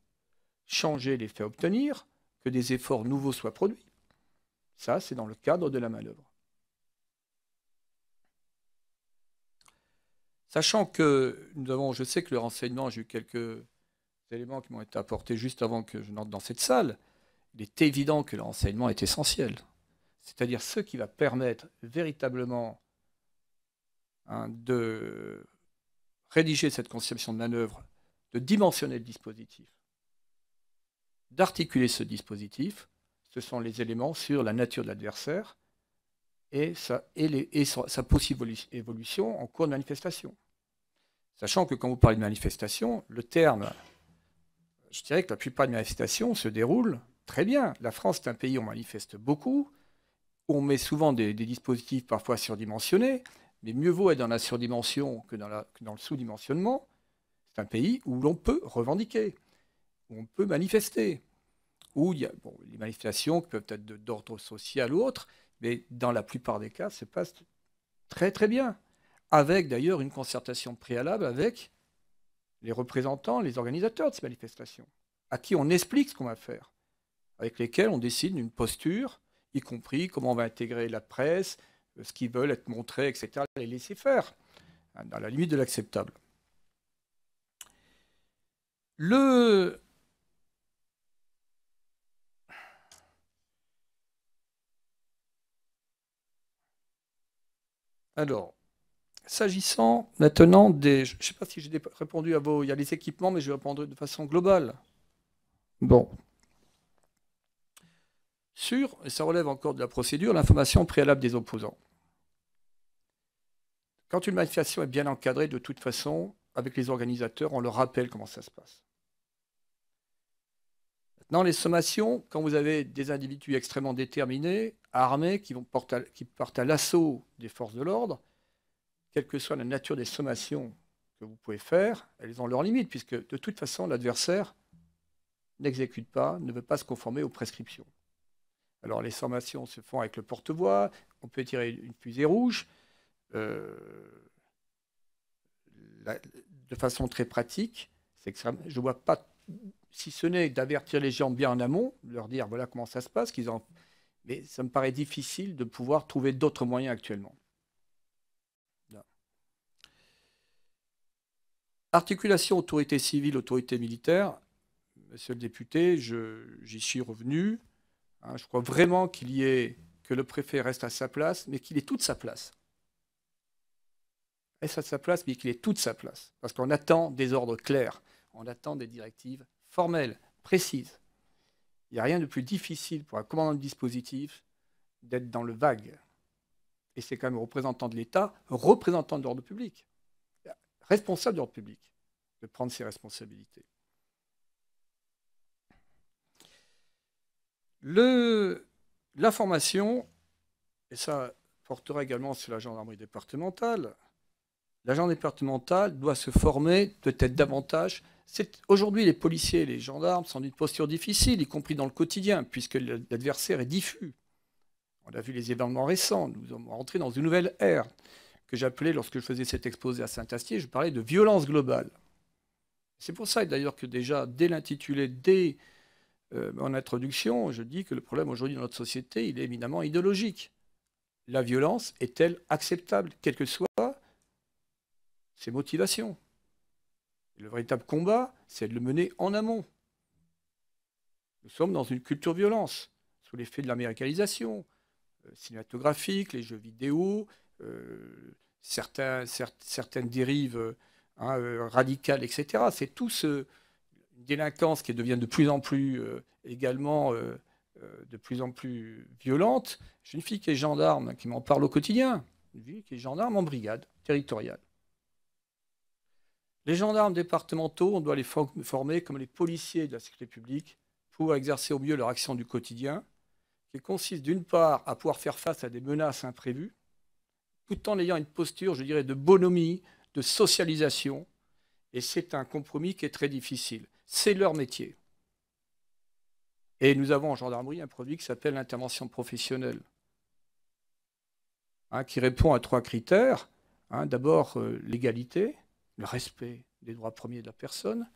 Speaker 2: changer les faits à obtenir, que des efforts nouveaux soient produits. Ça, c'est dans le cadre de la manœuvre. Sachant que nous avons, je sais que le renseignement, j'ai eu quelques éléments qui m'ont été apportés juste avant que je n'entre dans cette salle, il est évident que le renseignement est essentiel. C'est-à-dire ce qui va permettre véritablement de rédiger cette conception de manœuvre, de dimensionner le dispositif, d'articuler ce dispositif, ce sont les éléments sur la nature de l'adversaire et sa possible évolution en cours de manifestation. Sachant que quand vous parlez de manifestation, le terme, je dirais que la plupart des manifestations se déroulent très bien. La France est un pays où on manifeste beaucoup, où on met souvent des dispositifs parfois surdimensionnés, mais mieux vaut être dans la surdimension que dans le sous-dimensionnement. C'est un pays où l'on peut revendiquer, où on peut manifester, où il y a les manifestations qui peuvent être d'ordre social ou autre, mais dans la plupart des cas, ça se passe très très bien, avec d'ailleurs une concertation préalable avec les représentants, les organisateurs de ces manifestations, à qui on explique ce qu'on va faire, avec lesquels on décide d'une posture, y compris comment on va intégrer la presse, ce qu'ils veulent être montrés, etc., les laisser faire, dans la limite de l'acceptable. Alors, s'agissant maintenant des... Je ne sais pas si j'ai répondu à vos... Il y a les équipements, mais je vais répondre de façon globale. Bon. Et ça relève encore de la procédure, l'information préalable des opposants. Quand une manifestation est bien encadrée, de toute façon, avec les organisateurs, on leur rappelle comment ça se passe. Maintenant, les sommations, quand vous avez des individus extrêmement déterminés, armés, qui partent à l'assaut des forces de l'ordre, quelle que soit la nature des sommations que vous pouvez faire, elles ont leurs limites, puisque de toute façon, l'adversaire n'exécute pas, ne veut pas se conformer aux prescriptions. Alors, les sommations se font avec le porte-voix, on peut tirer une fusée rouge. de façon très pratique, c'est que je ne vois pas, si ce n'est d'avertir les gens bien en amont, de leur dire voilà comment ça se passe, mais ça me paraît difficile de pouvoir trouver d'autres moyens actuellement. Là. Articulation autorité civile, autorité militaire. Monsieur le député, j'y suis revenu. Hein, je crois vraiment que le préfet reste à sa place, mais qu'il ait toute sa place. Reste à sa place, mais qu'il ait toute sa place. Parce qu'on attend des ordres clairs, on attend des directives formelles, précises. Il n'y a rien de plus difficile pour un commandant de dispositif d'être dans le vague. Et c'est quand même représentant de l'État, représentant de l'ordre public, responsable de l'ordre public, de prendre ses responsabilités. L'information, et ça portera également sur la gendarmerie départementale, l'agent départemental doit se former peut-être davantage. Aujourd'hui, les policiers et les gendarmes sont dans une posture difficile, y compris dans le quotidien, puisque l'adversaire est diffus. On a vu les événements récents, nous sommes rentrés dans une nouvelle ère que j'appelais, lorsque je faisais cet exposé à Saint-Astier, je parlais de violence globale. C'est pour ça d'ailleurs que déjà, dès l'intitulé, dès en introduction, je dis que le problème aujourd'hui dans notre société, il est éminemment idéologique. La violence est-elle acceptable, quelles que soient ses motivations? Le véritable combat, c'est de le mener en amont. Nous sommes dans une culture violence, sous l'effet de l'américanisation cinématographique, les jeux vidéo, certaines dérives radicales, etc. C'est tout une délinquance qui devient de plus en plus également de plus en plus violente. J'ai une fille qui est gendarme, qui m'en parle au quotidien, une fille qui est gendarme en brigade territoriale. Les gendarmes départementaux, on doit les former comme les policiers de la sécurité publique pour exercer au mieux leur action du quotidien, qui consiste d'une part à pouvoir faire face à des menaces imprévues, tout en ayant une posture, je dirais, de bonhomie, de socialisation. Et c'est un compromis qui est très difficile. C'est leur métier. Et nous avons en gendarmerie un produit qui s'appelle l'intervention professionnelle, qui répond à 3 critères. D'abord, l'égalité, le respect des droits premiers de la personne,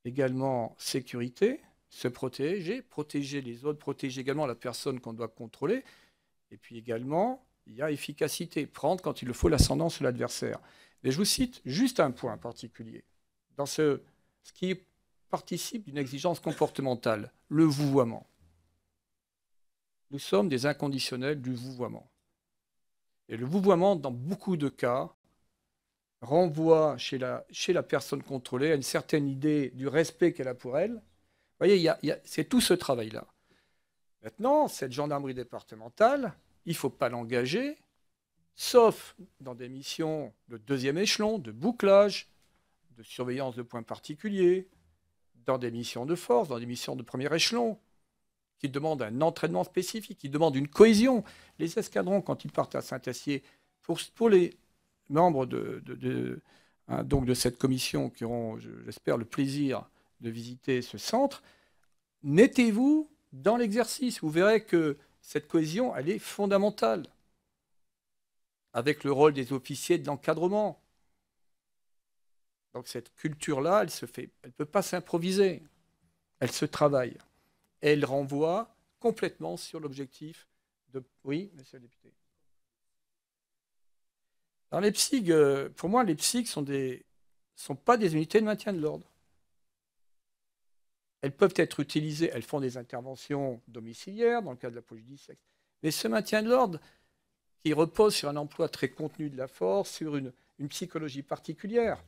Speaker 2: également sécurité, se protéger les autres, protéger également la personne qu'on doit contrôler, et puis également, il y a efficacité, prendre quand il le faut l'ascendant sur l'adversaire. Mais je vous cite juste un point particulier, dans ce qui participe d'une exigence comportementale, le vouvoiement. Nous sommes des inconditionnels du vouvoiement. Et le vouvoiement, dans beaucoup de cas, renvoie chez la personne contrôlée à une certaine idée du respect qu'elle a pour elle. Vous voyez, c'est tout ce travail-là. Maintenant, cette gendarmerie départementale, il ne faut pas l'engager, sauf dans des missions de 2e échelon, de bouclage, de surveillance de points particuliers, dans des missions de force, dans des missions de 1er échelon, qui demandent un entraînement spécifique, qui demandent une cohésion. Les escadrons, quand ils partent à Saint-Astier, pour les membres donc de cette commission qui auront, j'espère, le plaisir de visiter ce centre, mettez-vous dans l'exercice. Vous verrez que cette cohésion, elle est fondamentale, avec le rôle des officiers de l'encadrement. Donc cette culture-là, elle ne peut pas s'improviser. Elle se travaille. Elle renvoie complètement sur l'objectif de... Oui, monsieur le député. Alors les PSIG, pour moi, les PSIG sont pas des unités de maintien de l'ordre. Elles peuvent être utilisées, elles font des interventions domiciliaires dans le cas de la police judiciaire. Mais ce maintien de l'ordre, qui repose sur un emploi très contenu de la force, sur une psychologie particulière.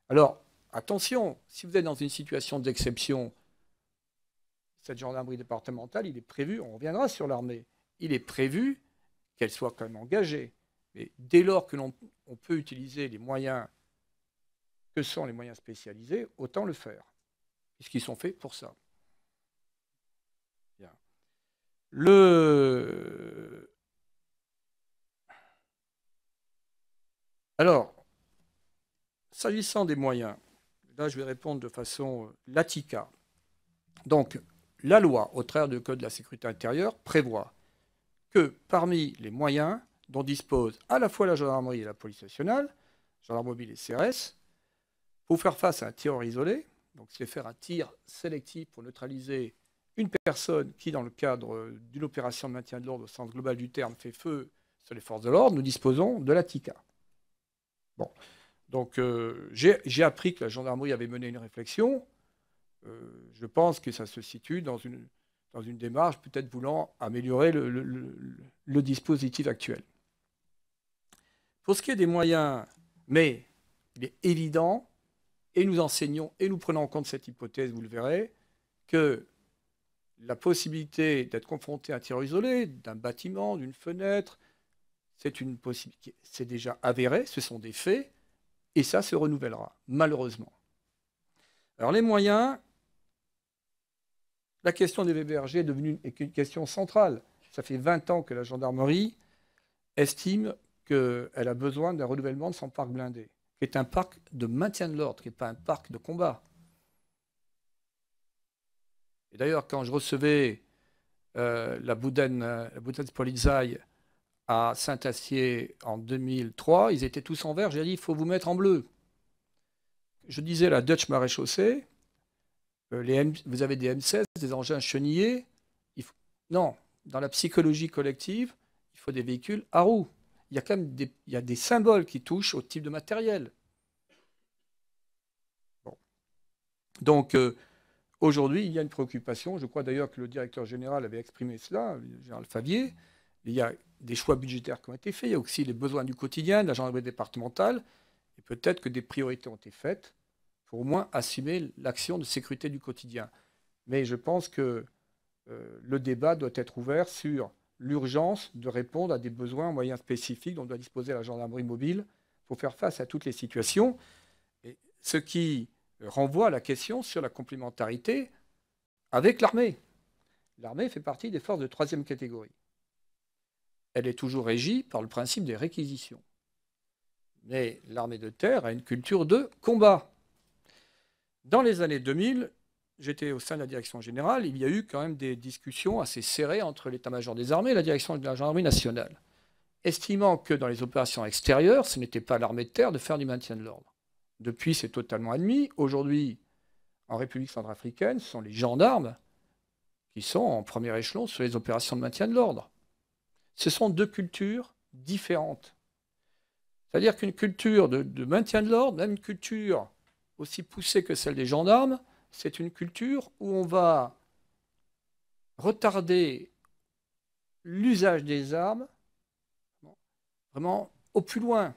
Speaker 2: Alors, attention, si vous êtes dans une situation d'exception, cette gendarmerie départementale, il est prévu, on reviendra sur l'armée, il est prévu qu'elle soit quand même engagée. Mais dès lors que l'on peut utiliser les moyens que sont les moyens spécialisés, autant le faire, puisqu'ils sont faits pour ça. Bien. Alors, s'agissant des moyens, là je vais répondre de façon latica. Donc, la loi, au travers du Code de la sécurité intérieure, prévoit que parmi les moyens dont disposent à la fois la gendarmerie et la police nationale, gendarme mobile et CRS, Pour faire face à un tireur isolé, donc c'est faire un tir sélectif pour neutraliser une personne qui, dans le cadre d'une opération de maintien de l'ordre au sens global du terme, fait feu sur les forces de l'ordre, nous disposons de la TICA. Bon. Donc j'ai appris que la gendarmerie avait mené une réflexion. Je pense que ça se situe dans une démarche peut-être voulant améliorer le dispositif actuel. Pour ce qui est des moyens, mais il est évident, et nous enseignons, et nous prenons en compte cette hypothèse, vous le verrez, que la possibilité d'être confronté à un tir isolé, d'un bâtiment, d'une fenêtre, c'est une possibilité, c'est déjà avéré, ce sont des faits, et ça se renouvellera, malheureusement. Alors les moyens, la question des VBRG est devenue une question centrale. Ça fait 20 ans que la gendarmerie estime qu'elle a besoin d'un renouvellement de son parc blindé, qui est un parc de maintien de l'ordre, qui n'est pas un parc de combat. Et d'ailleurs, quand je recevais la Bundespolizei à Saint-Astier en 2003, ils étaient tous en vert. J'ai dit, il faut vous mettre en bleu. Je disais à la Dutch Maréchaussée, vous avez des M16, des engins chenillés. Non, dans la psychologie collective, il faut des véhicules à roues. Il y a quand même des symboles qui touchent au type de matériel. Bon. Donc, aujourd'hui, il y a une préoccupation. Je crois d'ailleurs que le directeur général avait exprimé cela, le général Favier. Il y a des choix budgétaires qui ont été faits. Il y a aussi les besoins du quotidien, de la gendarmerie départementale. Et peut-être que des priorités ont été faites pour au moins assumer l'action de sécurité du quotidien. Mais je pense que le débat doit être ouvert sur l'urgence de répondre à des besoins en moyens spécifiques dont doit disposer la gendarmerie mobile pour faire face à toutes les situations. Et ce qui renvoie à la question sur la complémentarité avec l'armée. L'armée fait partie des forces de troisième catégorie. Elle est toujours régie par le principe des réquisitions. Mais l'armée de terre a une culture de combat. Dans les années 2000, j'étais au sein de la direction générale, il y a eu quand même des discussions assez serrées entre l'état-major des armées et la direction de la gendarmerie nationale, estimant que dans les opérations extérieures, ce n'était pas l'armée de terre de faire du maintien de l'ordre. Depuis, c'est totalement admis. Aujourd'hui, en République centrafricaine, ce sont les gendarmes qui sont en premier échelon sur les opérations de maintien de l'ordre. Ce sont deux cultures différentes. C'est-à-dire qu'une culture de maintien de l'ordre, même une culture aussi poussée que celle des gendarmes, c'est une culture où on va retarder l'usage des armes vraiment au plus loin.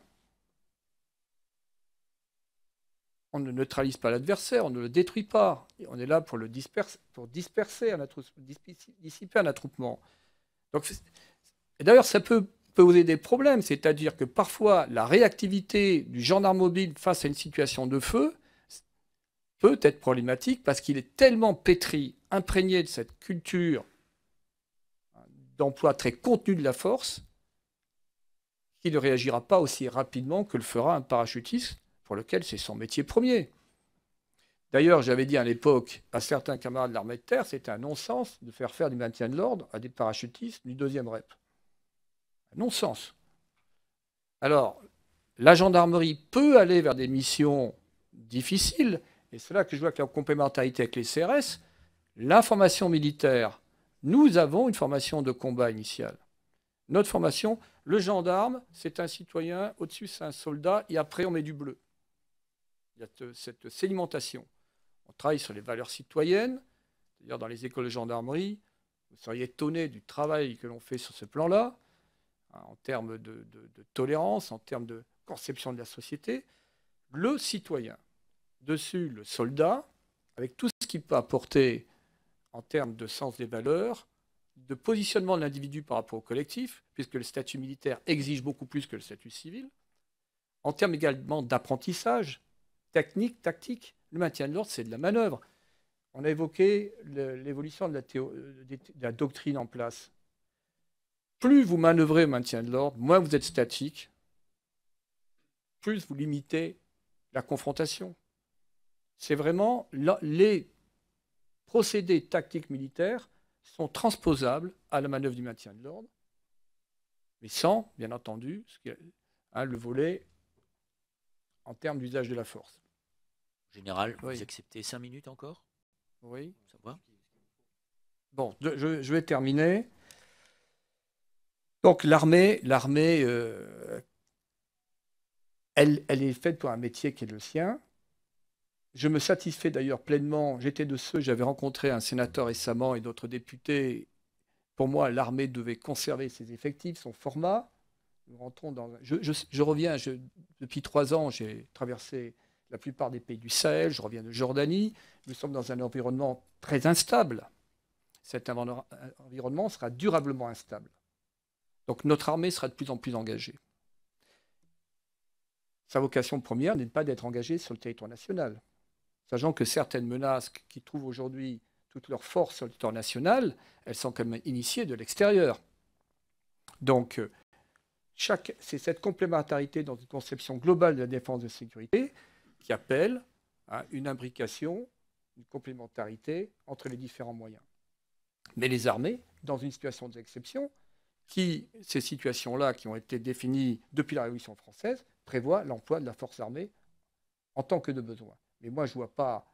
Speaker 2: On ne neutralise pas l'adversaire, on ne le détruit pas. Et on est là pour le disperser, dissiper un attroupement. Donc, et d'ailleurs, ça peut poser des problèmes, c'est-à-dire que parfois la réactivité du gendarme mobile face à une situation de feu peut être problématique parce qu'il est tellement pétri, imprégné de cette culture d'emploi très contenu de la force qu'il ne réagira pas aussi rapidement que le fera un parachutiste pour lequel c'est son métier premier. D'ailleurs, j'avais dit à l'époque à certains camarades de l'armée de terre, c'était un non-sens de faire du maintien de l'ordre à des parachutistes du 2e REP. Un non-sens. Alors, la gendarmerie peut aller vers des missions difficiles, et c'est là que je vois que la complémentarité avec les CRS, l'information militaire, nous avons une formation de combat initiale. Notre formation, le gendarme, c'est un citoyen, au-dessus c'est un soldat, et après on met du bleu. Il y a cette sédimentation. On travaille sur les valeurs citoyennes, c'est-à-dire dans les écoles de gendarmerie, vous seriez étonné du travail que l'on fait sur ce plan-là, en termes de tolérance, en termes de conception de la société. Le citoyen, dessus le soldat, avec tout ce qu'il peut apporter en termes de sens des valeurs, de positionnement de l'individu par rapport au collectif, puisque le statut militaire exige beaucoup plus que le statut civil, en termes également d'apprentissage, technique, tactique. Le maintien de l'ordre, c'est de la manœuvre. On a évoqué l'évolution de la doctrine en place. Plus vous manœuvrez au maintien de l'ordre, moins vous êtes statique, plus vous limitez la confrontation. C'est vraiment les procédés tactiques militaires sont transposables à la manœuvre du maintien de l'ordre, mais sans, bien entendu, le volet en termes d'usage de la force.
Speaker 1: Général,
Speaker 2: Oui.
Speaker 1: vous acceptez 5 minutes encore?
Speaker 2: Oui.
Speaker 1: Ça va?
Speaker 2: Bon, je vais terminer. Donc l'armée, elle est faite pour un métier qui est le sien. Je me satisfais d'ailleurs pleinement. J'étais de ceux, j'avais rencontré un sénateur récemment et d'autres députés. Pour moi, l'armée devait conserver ses effectifs, son format. Nous rentrons dans. Je reviens. Depuis 3 ans, j'ai traversé la plupart des pays du Sahel. Je reviens de Jordanie. Nous sommes dans un environnement très instable. Cet environnement sera durablement instable. Donc notre armée sera de plus en plus engagée. Sa vocation première n'est pas d'être engagée sur le territoire national. Sachant que certaines menaces qui trouvent aujourd'hui toute leur force sur le territoire national, elles sont quand même initiées de l'extérieur. Donc, c'est cette complémentarité dans une conception globale de la défense de sécurité qui appelle à une imbrication, une complémentarité entre les différents moyens. Mais les armées, dans une situation d'exception, ces situations-là qui ont été définies depuis la Révolution française, prévoient l'emploi de la force armée en tant que de besoin. Mais moi, je ne vois pas.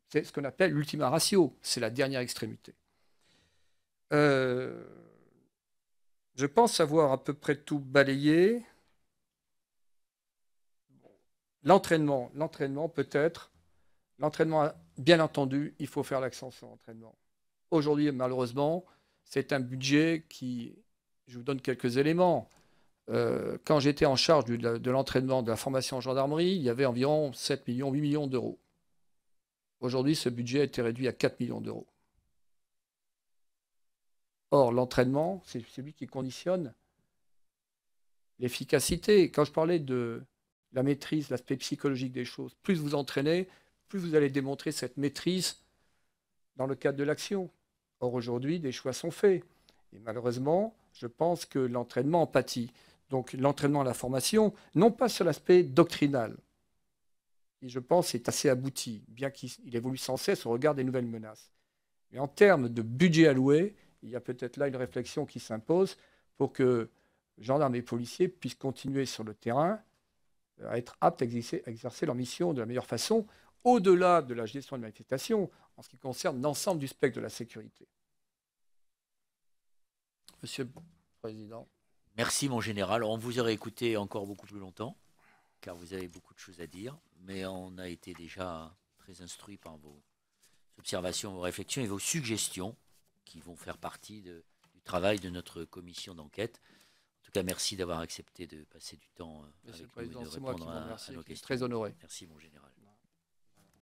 Speaker 2: C'est ce qu'on appelle l'ultima ratio. C'est la dernière extrémité. Je pense avoir à peu près tout balayé. L'entraînement, peut-être. L'entraînement, bien entendu, il faut faire l'accent sur l'entraînement. Aujourd'hui, malheureusement, c'est un budget qui. Je vous donne quelques éléments. Quand j'étais en charge de l'entraînement, de la formation en gendarmerie, il y avait environ 7 millions, 8 millions d'euros. Aujourd'hui, ce budget a été réduit à 4 millions d'euros. Or, l'entraînement, c'est celui qui conditionne l'efficacité. Quand je parlais de la maîtrise, l'aspect psychologique des choses, plus vous entraînez, plus vous allez démontrer cette maîtrise dans le cadre de l'action. Or, aujourd'hui, des choix sont faits. Et malheureusement, je pense que l'entraînement en pâtit. Donc l'entraînement à la formation, non pas sur l'aspect doctrinal, qui je pense est assez abouti, bien qu'il évolue sans cesse au regard des nouvelles menaces. Mais en termes de budget alloué, il y a peut-être là une réflexion qui s'impose pour que gendarmes et policiers puissent continuer sur le terrain à être aptes à exercer leur mission de la meilleure façon, au-delà de la gestion de manifestation, en ce qui concerne l'ensemble du spectre de la sécurité. Monsieur le Président.
Speaker 1: Merci, mon général. On vous aurait écouté encore beaucoup plus longtemps, car vous avez beaucoup de choses à dire, mais on a été déjà très instruits par vos observations, vos réflexions et vos suggestions qui vont faire partie du travail de notre commission d'enquête. En tout cas, merci d'avoir accepté de passer du temps avec nous et de répondre à nos questions.
Speaker 2: Très honoré.
Speaker 1: Merci, mon général.